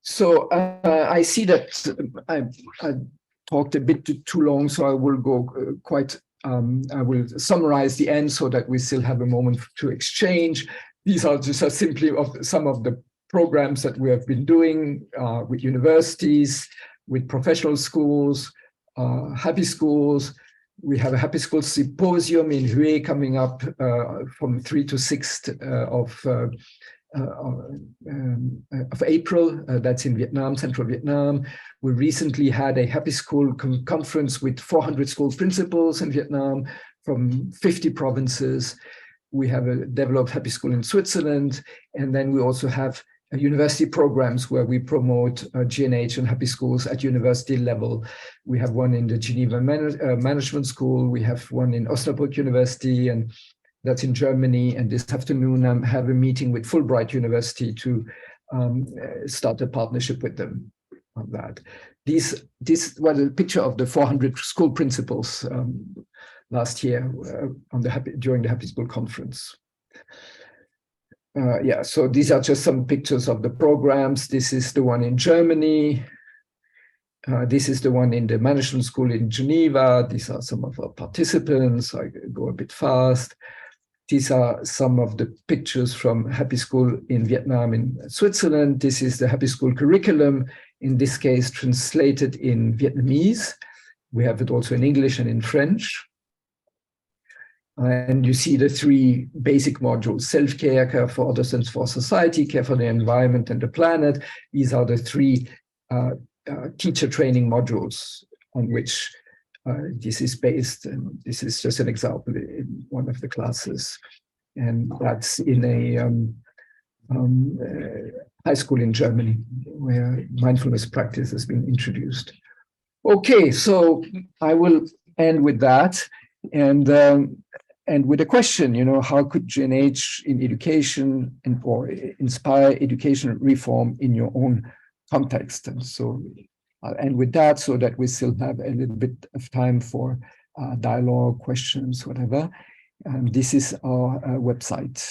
So I see that I talked a bit too long, so I will go I will summarize the end so that we still have a moment to exchange. These are just simply of some of the programs that we have been doing with universities, with professional schools, happy schools. We have a Happy School Symposium in Hue coming up from 3 to 6 of April. That's in Vietnam, Central Vietnam. We recently had a Happy School conference with 400 school principals in Vietnam from 50 provinces. We have a developed Happy School in Switzerland. And then we also have university programs where we promote GNH and happy schools at university level. We have one in the Geneva Management School. We have one in Osnabrück University, and that's in Germany. And this afternoon, I have a meeting with Fulbright University to start a partnership with them on that. This was a picture of the 400 school principals last year during the Happy School Conference. Yeah, so these are just some pictures of the programs. This is the one in Germany. This is the one in the management school in Geneva. These are some of our participants. I go a bit fast. These are some of the pictures from Happy School in Vietnam, in Switzerland. This is the Happy School curriculum, in this case, translated in Vietnamese. We have it also in English and in French. And you see the three basic modules: self-care, care for others and for society, care for the environment and the planet. These are the three teacher training modules on which this is based. And this is just an example in one of the classes. And that's in a high school in Germany, where mindfulness practice has been introduced. Okay, so I will end with that. And with a question, how could GNH in education or inspire education reform in your own context? And so I'll end with that so that we still have a little bit of time for dialogue, questions, whatever. This is our website.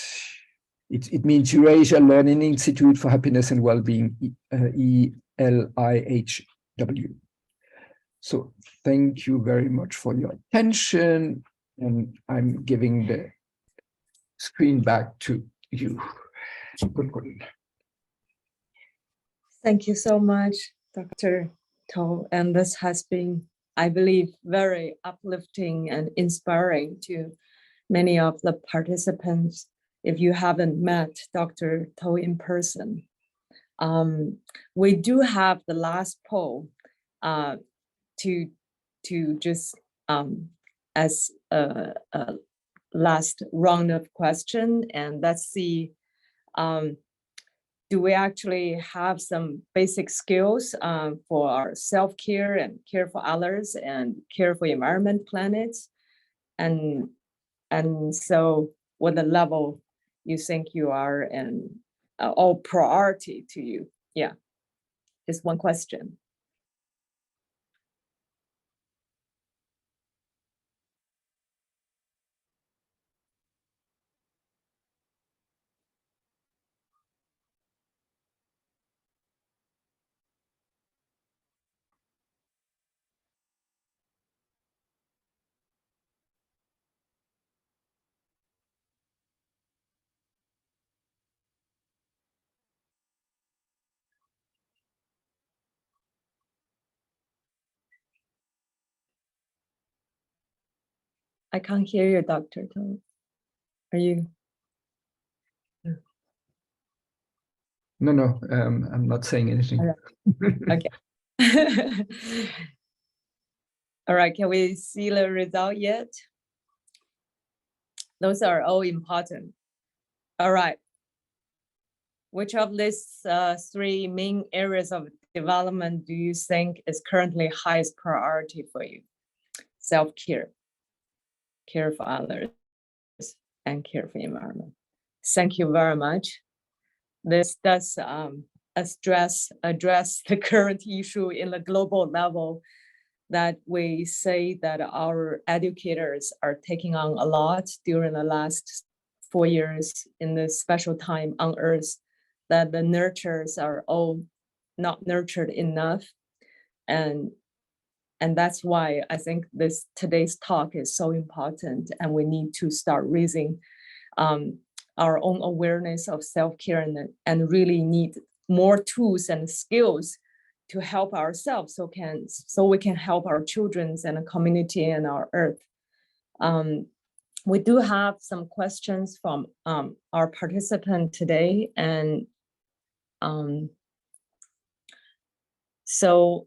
It means Eurasia Learning Institute for Happiness and Wellbeing, ELIHW. So thank you very much for your attention. And I'm giving the screen back to you. Thank you so much, Dr. Tho. And this has been, I believe, very uplifting and inspiring to many of the participants. If you haven't met Dr. Tho in person, we do have the last poll to just as a last round of question, and let's see, do we actually have some basic skills for our self-care and care for others and care for environment, planets, and so what the level you think you are, and all priority to you? Yeah, just one question. I can't hear you, Dr. Tho. Are you? No, I'm not saying anything. Okay. All right, can we see the result yet? Those are all important. All right. Which of these three main areas of development do you think is currently highest priority for you? Self-care, care for others, and care for the environment. Thank you very much. This does address the current issue in the global level, that we say that our educators are taking on a lot during the last 4 years in this special time on Earth, that the nurturers are all not nurtured enough. And that's why I think today's talk is so important, and we need to start raising our own awareness of self-care, and really need more tools and skills to help ourselves, so we can help our children and the community and our Earth. We do have some questions from our participant today, and so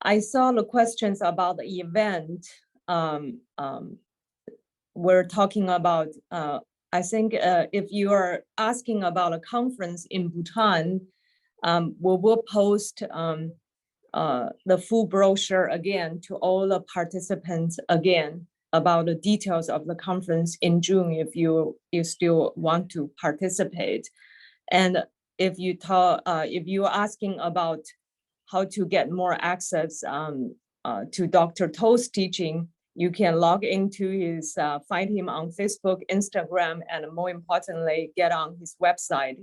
I saw the questions about the event. We're talking about, I think if you are asking about a conference in Bhutan, we will post the full brochure again to all the participants again about the details of the conference in June, if you still want to participate. And if you're asking about how to get more access to Dr. To's teaching, you can log into his, find him on Facebook, Instagram, and more importantly, get on his website.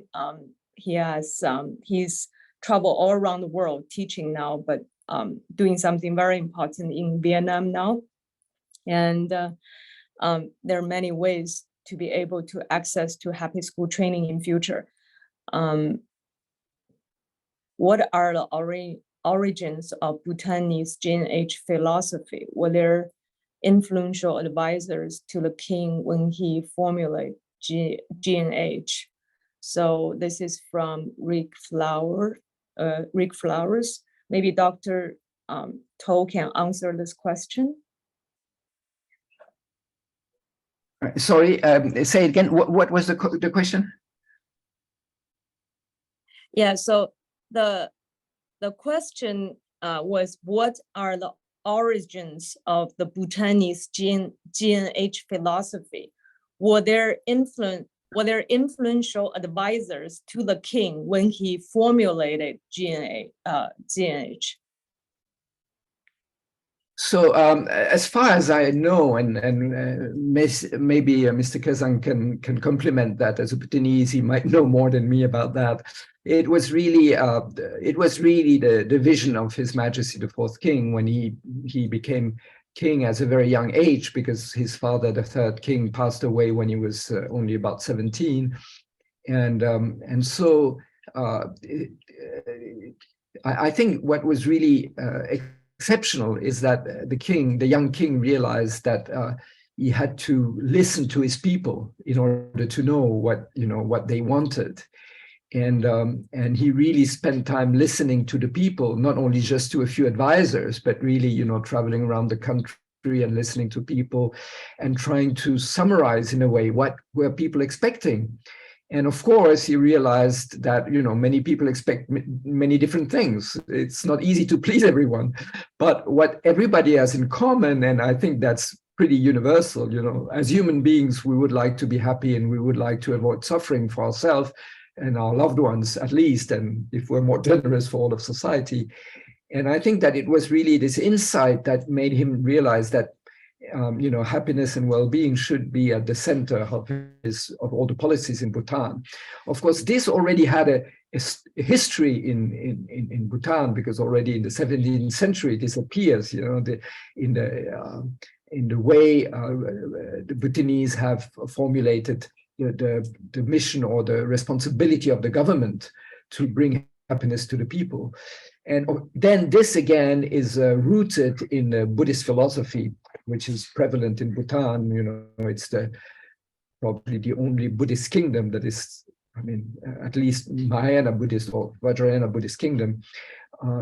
He has, he's traveled all around the world teaching now, but doing something very important in Vietnam now. And there are many ways to be able to access to Happy School training in future. What are the origins of Bhutanese GNH philosophy? Were there influential advisors to the king when he formulated GNH? So this is from Rick Flowers. Maybe Dr. To can answer this question. Sorry, say it again. What was the question? Yeah, so the question was, what are the origins of the Bhutanese GNH philosophy? Were there influential advisors to the king when he formulated GNH? So as far as I know, and maybe Mr. Kazan can complement that. As a Bhutanese, he might know more than me about that. It was really the vision of His Majesty the Fourth King when he became king at a very young age, because his father, the third king, passed away when he was only about 17, and so I think what was really exceptional is that the young king realized that he had to listen to his people in order to know what they wanted, and he really spent time listening to the people, not only just to a few advisors, but really traveling around the country and listening to people and trying to summarize in a way what were people expecting. And of course, he realized that, many people expect many different things. It's not easy to please everyone, but what everybody has in common, and I think that's pretty universal, as human beings, we would like to be happy and we would like to avoid suffering for ourselves and our loved ones, at least, and if we're more generous, for all of society. And I think that it was really this insight that made him realize that happiness and well-being should be at the center of all the policies in Bhutan. Of course, this already had a history in Bhutan, because already in the 17th century this appears, in the way the Bhutanese have formulated the mission or the responsibility of the government to bring happiness to the people. And then this again is rooted in Buddhist philosophy, which is prevalent in Bhutan. It's probably the only Buddhist kingdom that is, at least Mahayana Buddhist or Vajrayana Buddhist kingdom.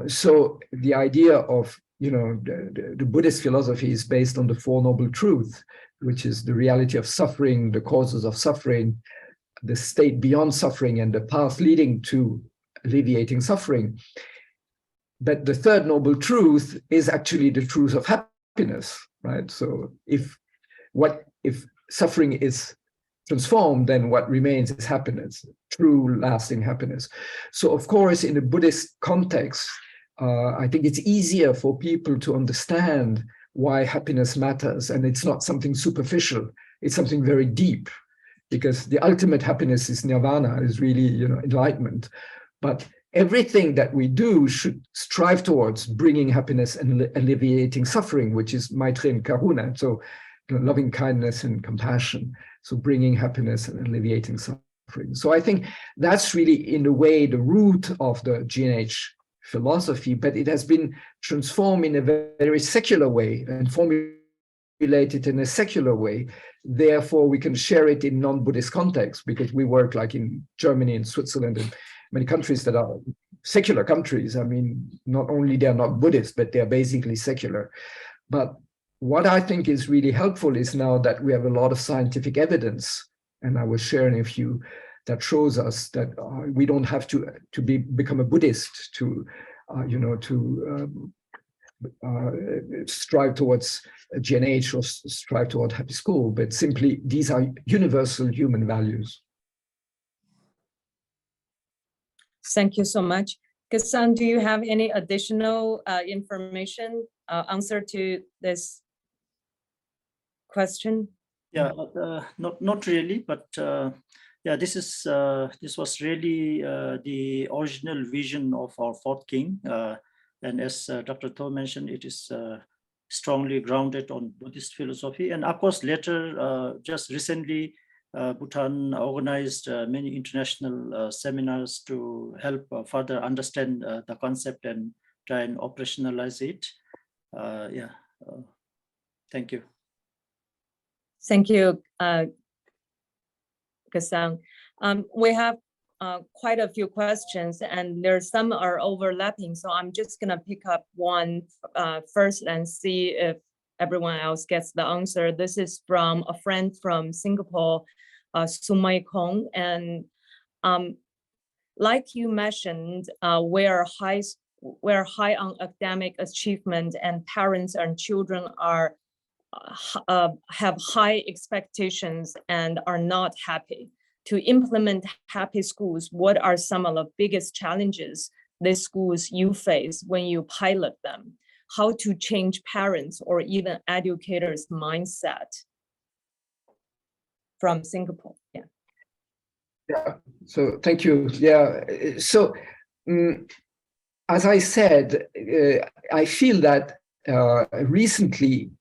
So the idea of, the Buddhist philosophy is based on the Four Noble Truths, which is the reality of suffering, the causes of suffering, the state beyond suffering, and the path leading to alleviating suffering. But the third noble truth is actually the truth of happiness, right? So if suffering is transformed, then what remains is happiness, true lasting happiness. So of course, in the Buddhist context, I think it's easier for people to understand why happiness matters, and it's not something superficial, it's something very deep, because the ultimate happiness is nirvana, is really enlightenment. But everything that we do should strive towards bringing happiness and alleviating suffering, which is Maitri and Karuna, so loving kindness and compassion, so bringing happiness and alleviating suffering. So I think that's really, in a way, the root of the GNH philosophy, but it has been transformed in a very secular way and formulated in a secular way. Therefore, we can share it in non-Buddhist context, because we work like in Germany and Switzerland and many countries that are secular countries. Not only they're not Buddhist, but they're basically secular. But what I think is really helpful is now that we have a lot of scientific evidence, and I was sharing a few, that shows us that we don't have to become a Buddhist to strive towards GNH or strive toward happy school, but simply these are universal human values. Thank you so much. Kasan, do you have any additional information, answer to this question? Yeah, not really, but yeah, this was really the original vision of our fourth king, and as Dr. Tho mentioned, it is strongly grounded on Buddhist philosophy. And of course, later, just recently, Bhutan organized many international seminars to help further understand the concept and try and operationalize it. Yeah, thank you. Thank you, Kasan. We have quite a few questions, and there's some are overlapping. So I'm just gonna pick up one first and see if everyone else gets the answer. This is from a friend from Singapore, Sumai Kong, and like you mentioned, we're high on academic achievement, and parents and children are have high expectations and are not happy. To implement happy schools, what are some of the biggest challenges these schools you face when you pilot them? How to change parents or even educators' mindset? From Singapore, yeah. Yeah, so thank you. Yeah, so as I said, I feel that recently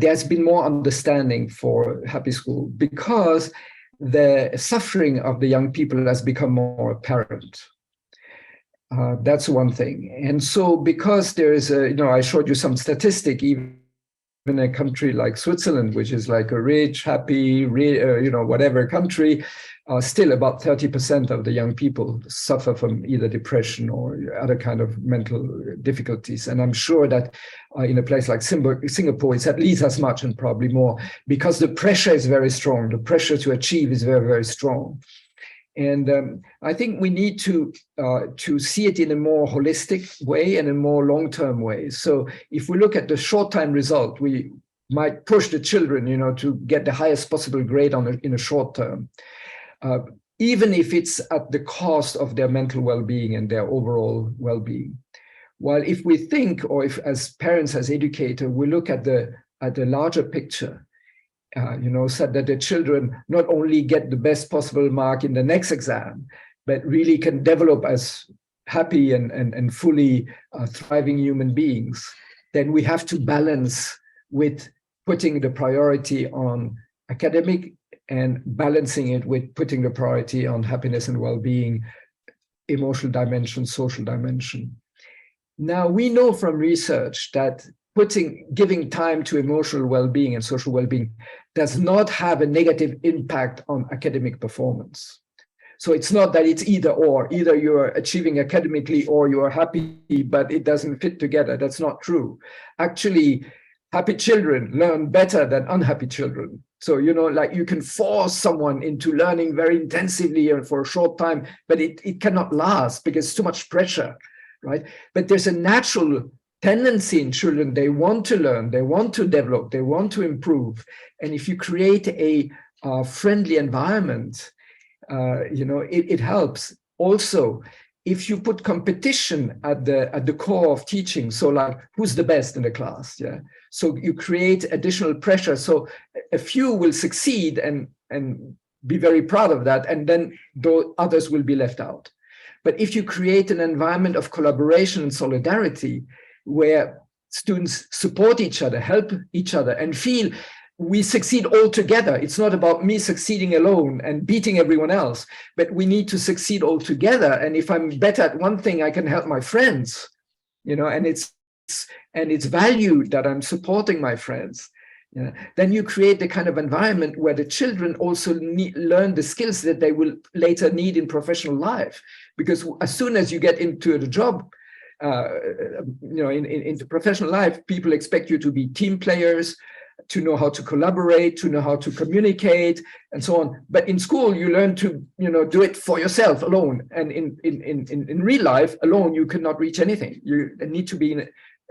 there's been more understanding for Happy School because the suffering of the young people has become more apparent. That's one thing. And so because there is a, I showed you some statistic, even in a country like Switzerland, which is like a rich, happy, whatever country, still about 30% of the young people suffer from either depression or other kind of mental difficulties. And I'm sure that in a place like Singapore, it's at least as much and probably more, because the pressure is very strong. The pressure to achieve is very, very strong. And I think we need to see it in a more holistic way and a more long-term way. So if we look at the short-time result, we might push the children, to get the highest possible grade in a short term, even if it's at the cost of their mental well-being and their overall well-being. While if we think, or if as parents, as educators, we look at the larger picture, so that the children not only get the best possible mark in the next exam, but really can develop as happy and fully thriving human beings, then we have to balance with putting the priority on academic and balancing it with putting the priority on happiness and well-being, emotional dimension, social dimension. Now, we know from research that giving time to emotional well-being and social well-being does not have a negative impact on academic performance. So it's not that it's either you're achieving academically or you are happy, but it doesn't fit together. That's not true. Actually, happy children learn better than unhappy children. So, like you can force someone into learning very intensively and for a short time, but it cannot last because it's too much pressure, right? But there's a natural tendency in children. They want to learn, they want to develop, they want to improve. And if you create a friendly environment, it helps. Also, if you put competition at the core of teaching, so like who's the best in the class, yeah. So you create additional pressure. So a few will succeed and be very proud of that, and then others will be left out. But if you create an environment of collaboration and solidarity, where students support each other, help each other, and feel we succeed all together. It's not about me succeeding alone and beating everyone else, but we need to succeed all together. And if I'm better at one thing, I can help my friends, and it's valued that I'm supporting my friends. Then you create the kind of environment where the children also learn the skills that they will later need in professional life. Because as soon as you get into the job, into professional life, people expect you to be team players, to know how to collaborate, to know how to communicate, and so on. But in school, you learn to, do it for yourself alone. And in real life, alone, you cannot reach anything. You need to be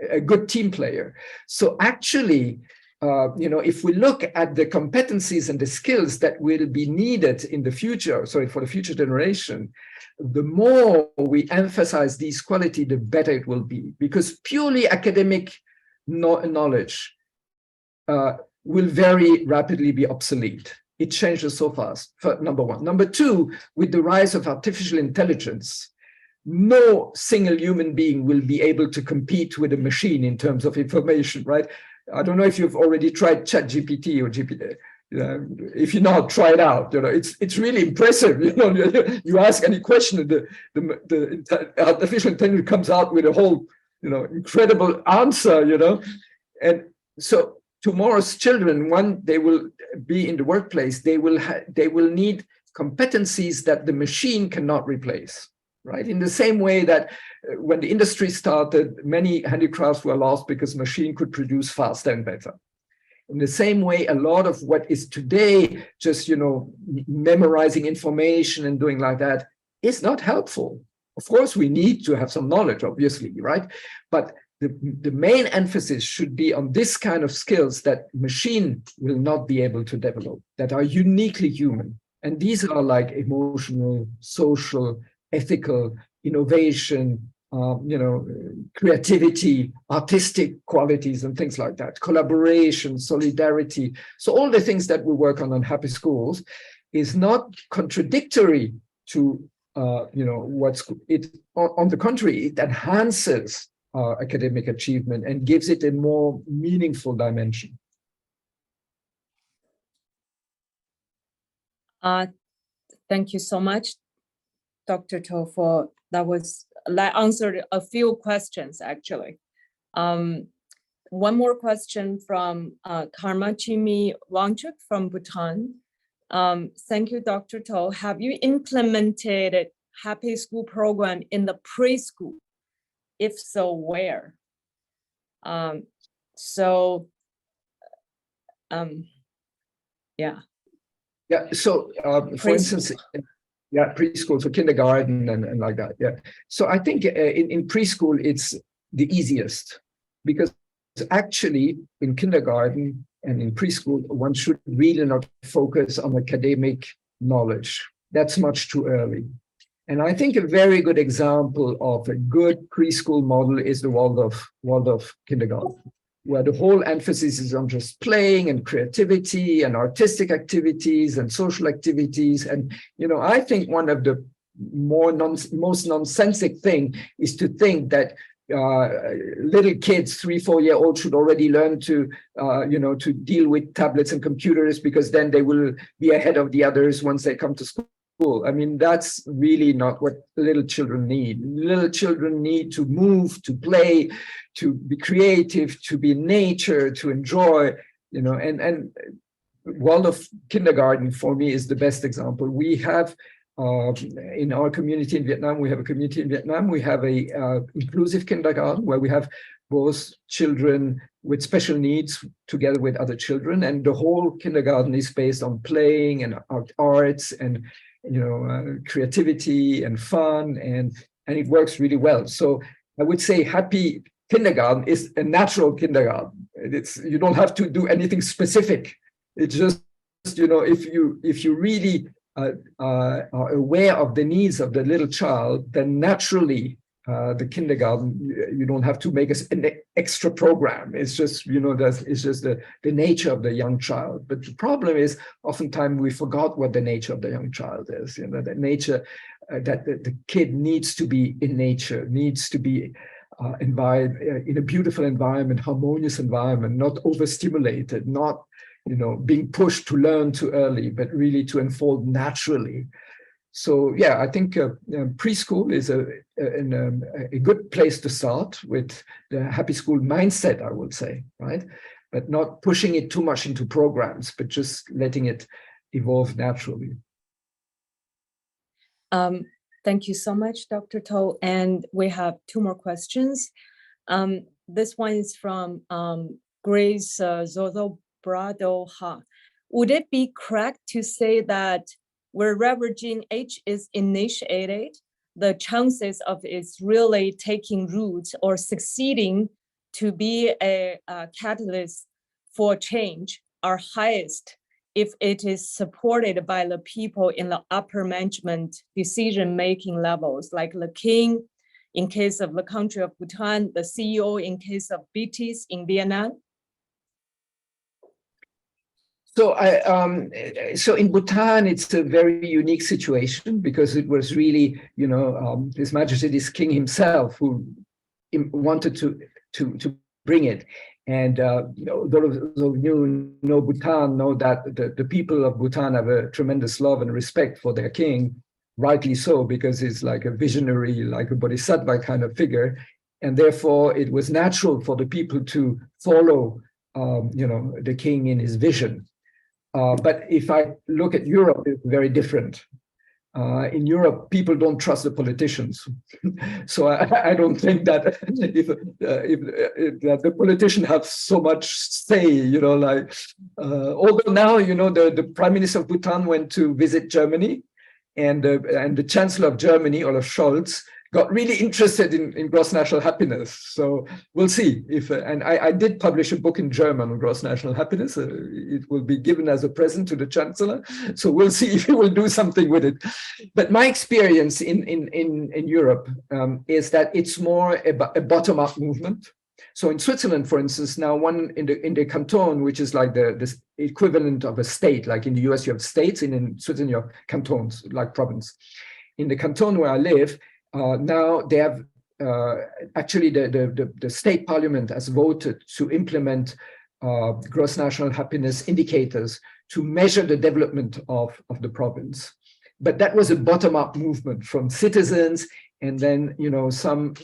a good team player. So actually, if we look at the competencies and the skills that will be needed in the future, for the future generation, the more we emphasize these qualities, the better it will be. Because purely academic knowledge will very rapidly be obsolete. It changes so fast, number one. Number two, with the rise of artificial intelligence, no single human being will be able to compete with a machine in terms of information, right? I don't know if you've already tried ChatGPT or GPT. If you not, try it out. It's really impressive. You ask any question, the artificial intelligence comes out with a whole, incredible answer. And so tomorrow's children, when they will be in the workplace, they will need competencies that the machine cannot replace. Right? In the same way that when the industry started, many handicrafts were lost because machine could produce faster and better. In the same way, a lot of what is today just, memorizing information and doing like that is not helpful. Of course, we need to have some knowledge, obviously, right? But the main emphasis should be on this kind of skills that machine will not be able to develop, that are uniquely human. And these are like emotional, social, ethical, innovation, creativity, artistic qualities and things like that, collaboration, solidarity. So all the things that we work on Happy Schools is not contradictory to, on the contrary, it enhances academic achievement and gives it a more meaningful dimension. Thank you so much, Dr. Tho, that answered a few questions, actually. One more question from Karma Chimi Wangchuk from Bhutan. Thank you, Dr. Tho. Have you implemented Happy School program in the preschool? If so, where? Yeah. Yeah, so for instance, preschool, so kindergarten and like that, yeah. So I think in preschool, it's the easiest because actually in kindergarten and in preschool, one should really not focus on academic knowledge. That's much too early. And I think a very good example of a good preschool model is the Waldorf kindergarten, where the whole emphasis is on just playing and creativity and artistic activities and social activities. And, I think one of the most nonsensic thing is to think that little kids, 3-4-year-olds should already learn to, to deal with tablets and computers because then they will be ahead of the others once they come to school. I mean, that's really not what little children need. Little children need to move, to play, to be creative, to be in nature, to enjoy, and Waldorf kindergarten for me is the best example. We have in our community in Vietnam, we have a inclusive kindergarten where we have both children with special needs together with other children, and the whole kindergarten is based on playing and arts and creativity and fun, and it works really well. So I would say Happy Kindergarten is a natural kindergarten. You don't have to do anything specific. It's just, if you really are aware of the needs of the little child, then naturally the kindergarten, you don't have to make an extra program. It's just, it's just the nature of the young child. But the problem is, oftentimes we forgot what the nature of the young child is. The nature that the kid needs to be in nature, needs to be in a beautiful environment, harmonious environment, not overstimulated, not being pushed to learn too early, but really to unfold naturally. So yeah, I think preschool is a good place to start with the Happy School mindset, I would say, right? But not pushing it too much into programs, but just letting it evolve naturally. Thank you so much, Dr. Tho. And we have two more questions. This one is from Grace Zozo Brado Ha. Would it be correct to say that wherever GNH is initiated, the chances of its really taking root or succeeding to be a catalyst for change are highest if it is supported by the people in the upper management decision-making levels, like the king in case of the country of Bhutan, the CEO in case of BTS in Vietnam? So in Bhutan, it's a very unique situation because it was really, His Majesty, this king himself, who wanted to bring it. And those of you who know Bhutan know that the people of Bhutan have a tremendous love and respect for their king, rightly so, because he's like a visionary, like a bodhisattva kind of figure. And therefore, it was natural for the people to follow, the king in his vision. But if I look at Europe, it's very different. In Europe, people don't trust the politicians. So I don't think that if that the politicians have so much say, although now, the Prime Minister of Bhutan went to visit Germany, and the Chancellor of Germany, Olaf Scholz, got really interested in gross national happiness. So we'll see if, and I did publish a book in German on gross national happiness. It will be given as a present to the Chancellor. So we'll see if he will do something with it. But my experience in Europe is that it's more a bottom-up movement. So in Switzerland, for instance, now one in the canton, which is like the equivalent of a state, like in the US you have states, and in Switzerland you have cantons, like province. In the canton where I live, now they have actually the state parliament has voted to implement gross national happiness indicators to measure the development of the province. But that was a bottom-up movement from citizens, and then some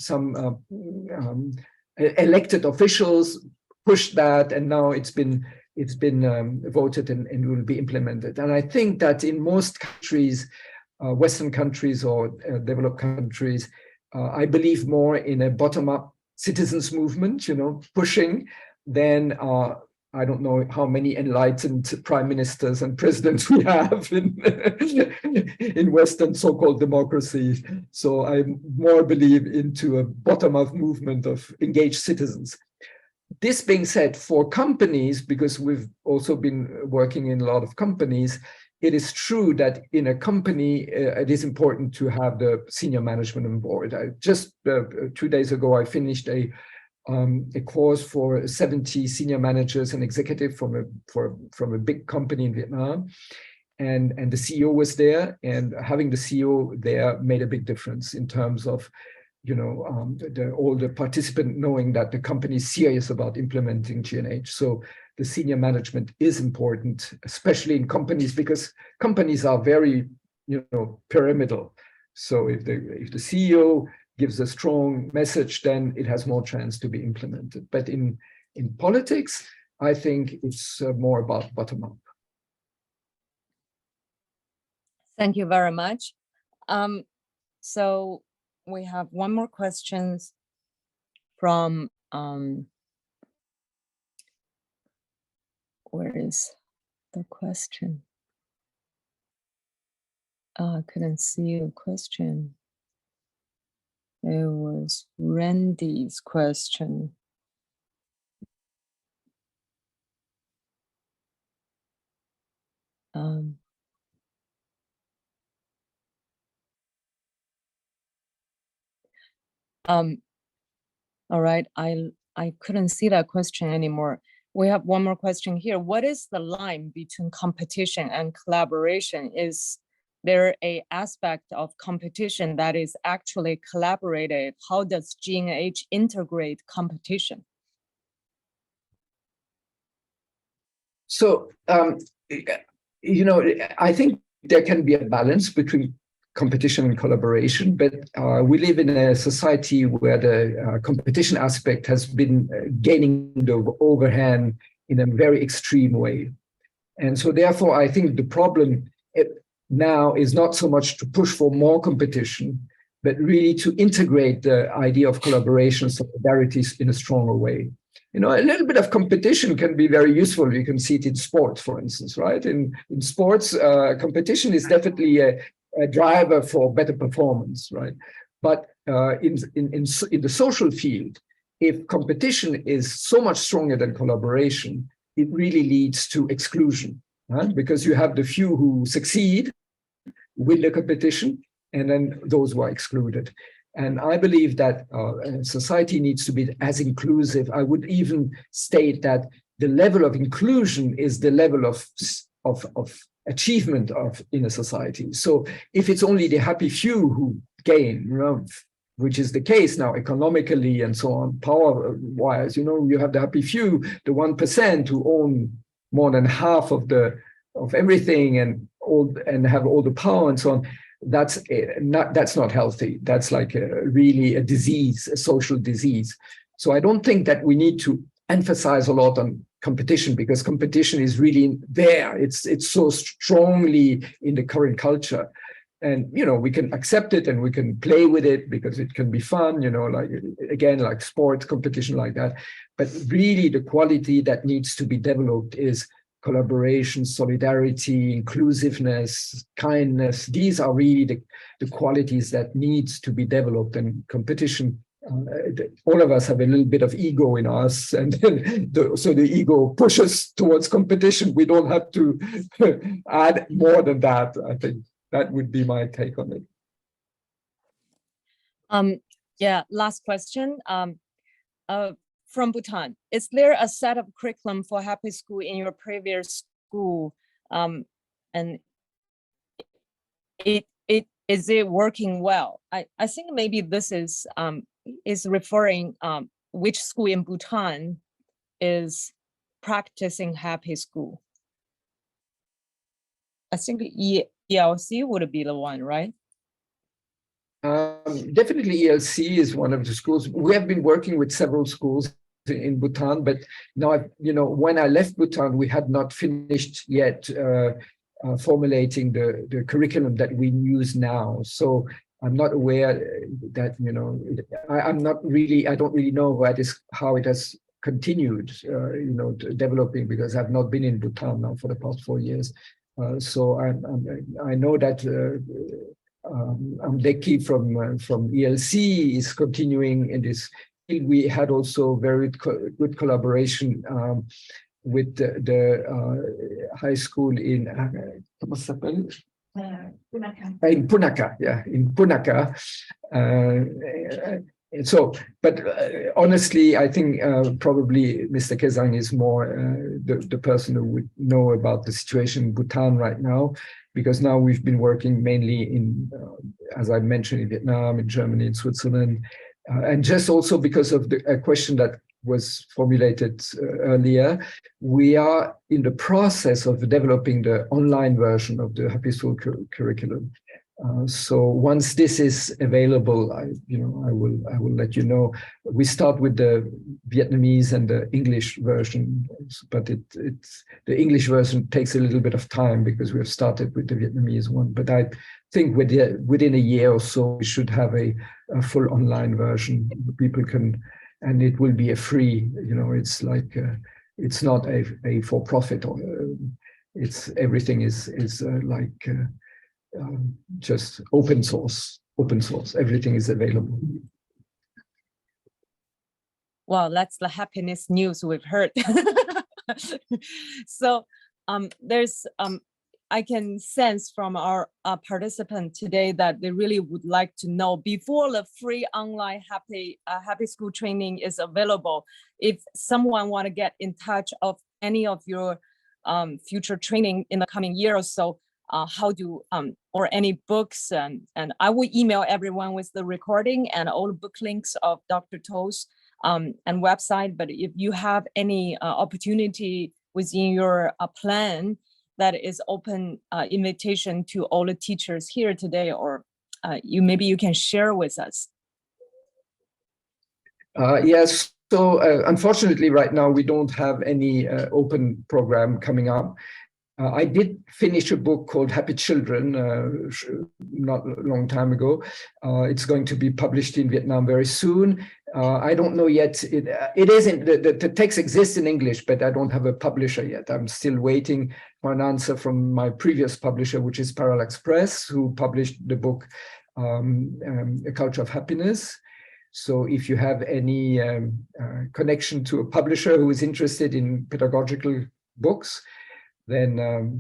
elected officials pushed that, and now it's been voted and will be implemented. And I think that in most countries, Western countries or developed countries, I believe more in a bottom-up citizens movement, pushing, than I don't know how many enlightened prime ministers and presidents we have in Western so-called democracies. So I more believe into a bottom-up movement of engaged citizens. This being said, for companies, because we've also been working in a lot of companies, it is true that in a company, it is important to have the senior management on board. I just 2 days ago, I finished a course for 70 senior managers and executives from a big company in Vietnam, and the CEO was there, and having the CEO there made a big difference in terms of all the participants knowing that the company is serious about implementing GNH. So the senior management is important, especially in companies, because companies are very, pyramidal. So if the CEO gives a strong message, then it has more chance to be implemented. But in politics, I think it's more about bottom up. Thank you very much. So we have one more question from, where is the question? I couldn't see the question. It was Randy's question. All right, I couldn't see that question anymore. We have one more question here. What is the line between competition and collaboration? Is there an aspect of competition that is actually collaborated? How does GNH integrate competition? So, I think there can be a balance between competition and collaboration, but we live in a society where the competition aspect has been gaining the overhand in a very extreme way. And so therefore, I think the problem now is not so much to push for more competition, but really to integrate the idea of collaboration, solidarities in a stronger way. A little bit of competition can be very useful. You can see it in sports, for instance, right? In sports, competition is definitely a driver for better performance, right? But in the social field, if competition is so much stronger than collaboration, it really leads to exclusion, right? Because you have the few who succeed with the competition, and then those who are excluded. And I believe that society needs to be as inclusive. I would even state that the level of inclusion is the level of achievement in a society. So if it's only the happy few who gain, which is the case now economically and so on, power-wise, you have the happy few, the 1% who own more than half of everything and have all the power and so on. That's not healthy. That's like really a disease, a social disease. So I don't think that we need to emphasize a lot on competition, because competition is really there. It's so strongly in the current culture. And, we can accept it and we can play with it because it can be fun, like sports competition like that. But really the quality that needs to be developed is collaboration, solidarity, inclusiveness, kindness. These are really the qualities that needs to be developed. And competition, all of us have a little bit of ego in us, and then so the ego pushes towards competition. We don't have to add more than that. I think that would be my take on it. Yeah, last question. From Bhutan, is there a set of curriculum for Happy School in your previous school? And is it working well? I think maybe this is referring which school in Bhutan is practicing Happy School. I think ELC would be the one, right? Definitely ELC is one of the schools. We have been working with several schools in Bhutan, but now, when I left Bhutan, we had not finished yet formulating the curriculum that we use now. So I'm not aware that, I don't really know how it has continued, developing, because I've not been in Bhutan now for the past 4 years. So I know that Deki from ELC is continuing in this. We had also very good collaboration with the high school in Punakha, in Punakha. But honestly, I think probably Mr. Kezang is more the person who would know about the situation in Bhutan right now, because now we've been working mainly in, as I mentioned, in Vietnam, in Germany, in Switzerland, and just also because of a question that was formulated earlier, we are in the process of developing the online version of the Happy School curriculum. So once this is available, I will let you know. We start with the Vietnamese and the English version, but it's the English version takes a little bit of time because we have started with the Vietnamese one. But I think within a year or so, we should have a full online version. People can, and it will be a free. It's like it's not a for-profit, or it's everything is like. Just open source, everything is available. Wow, that's the happiness news we've heard. So there's I can sense from our participant today that they really would like to know, before the free online Happy School training is available, if someone want to get in touch of any of your future training in the coming year or so, how do or any books, and I will email everyone with the recording and all the book links of Dr. Tho's and website. But if you have any opportunity within your plan that is open invitation to all the teachers here today, or maybe you can share with us. Yes. So unfortunately, right now we don't have any open program coming up. I did finish a book called Happy Children not a long time ago. It's going to be published in Vietnam very soon. I don't know yet. It isn't, the text exists in English, but I don't have a publisher yet. I'm still waiting for an answer from my previous publisher, which is Parallax Press, who published the book A Culture of Happiness. So if you have any connection to a publisher who is interested in pedagogical books, then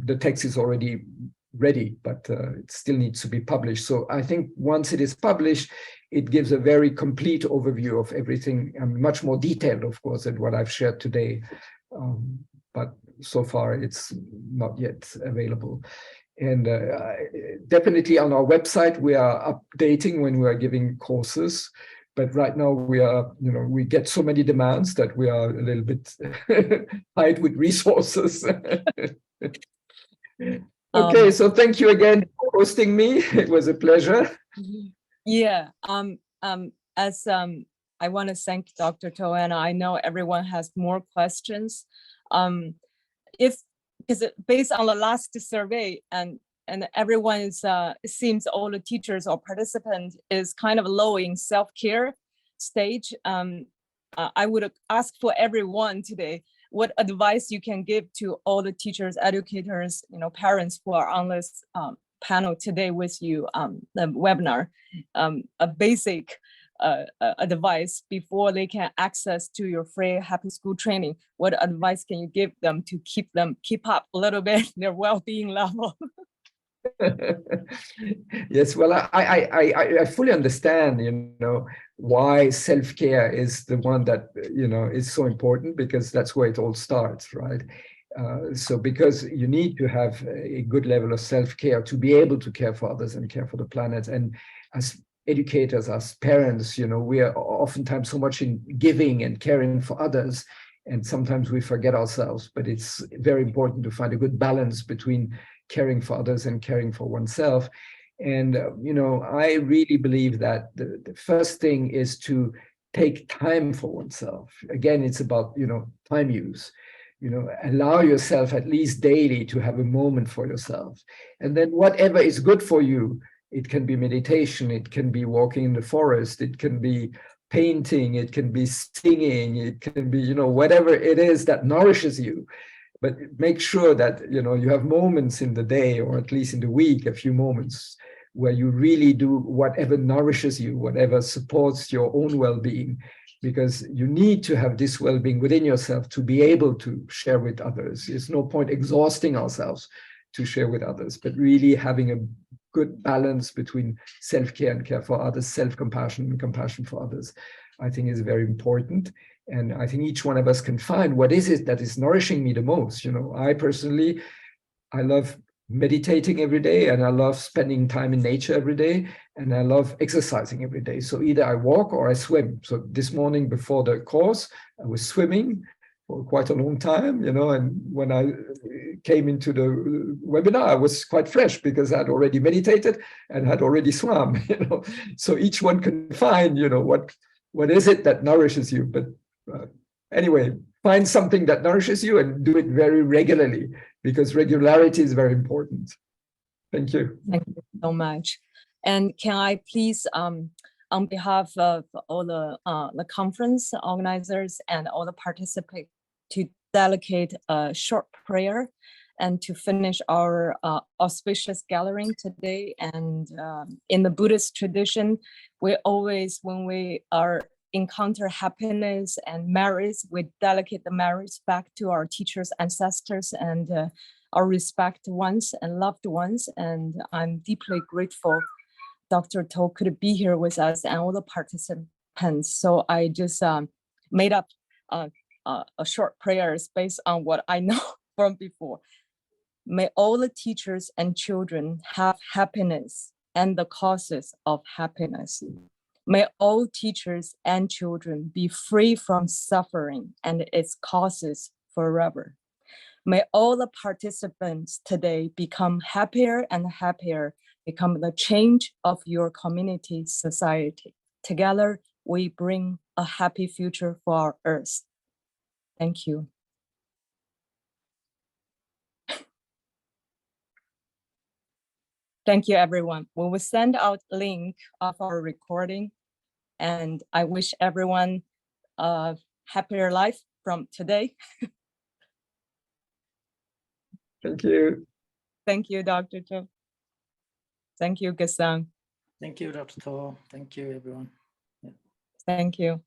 the text is already ready, but it still needs to be published. So I think once it is published, it gives a very complete overview of everything, and much more detailed, of course, than what I've shared today. But so far, it's not yet available. And definitely on our website, we are updating when we are giving courses. But right now we are, we get so many demands that we are a little bit tight with resources. Okay, so thank you again for hosting me. It was a pleasure. Yeah. As I want to thank Dr. Tho, and I know everyone has more questions. Because based on the last survey, and everyone is, it seems all the teachers or participants is kind of low in self-care stage. I would ask for everyone today, what advice you can give to all the teachers, educators, parents who are on this panel today with you, the webinar, a basic advice before they can access to your free Happy School training. What advice can you give them to keep up a little bit their well-being level? Yes, well, I fully understand, why self-care is the one that, is so important, because that's where it all starts, right? So because you need to have a good level of self-care to be able to care for others and care for the planet. And as educators, as parents, we are oftentimes so much in giving and caring for others, and sometimes we forget ourselves. But it's very important to find a good balance between caring for others and caring for oneself. And I really believe that the first thing is to take time for oneself. Again, it's about time use. Allow yourself at least daily to have a moment for yourself. And then whatever is good for you, it can be meditation, it can be walking in the forest, it can be painting, it can be singing, it can be, whatever it is that nourishes you. But make sure that, you have moments in the day, or at least in the week, a few moments where you really do whatever nourishes you, whatever supports your own well-being, because you need to have this well-being within yourself to be able to share with others. There's no point exhausting ourselves to share with others, but really having a good balance between self-care and care for others, self-compassion and compassion for others, I think is very important. And I think each one of us can find what is it that is nourishing me the most. I personally, I love meditating every day, and I love spending time in nature every day, and I love exercising every day. So either I walk or I swim. So this morning before the course, I was swimming for quite a long time, and when I came into the webinar, I was quite fresh because I'd already meditated and had already swum, So each one can find, what is it that nourishes you. But anyway, find something that nourishes you and do it very regularly, because regularity is very important. Thank you. Thank you so much. And can I please, on behalf of all the conference organizers and all the participants, to delegate a short prayer and to finish our auspicious gathering today. And in the Buddhist tradition, we always, when we encounter happiness and merits, we delegate the merits back to our teachers, ancestors, and our respected ones and loved ones. And I'm deeply grateful Dr. Tho could be here with us and all the participants. So I just made up a short prayers based on what I know from before. May all the teachers and children have happiness and the causes of happiness. May all teachers and children be free from suffering and its causes forever. May all the participants today become happier and happier, become the change of your community society. Together, we bring a happy future for our Earth. Thank you. Thank you, everyone. We will send out a link of our recording, and I wish everyone a happier life from today. Thank you. Thank you, Dr. Tho. Thank you, Gasang. Thank you, Dr. Tho. Thank you, everyone. Thank you.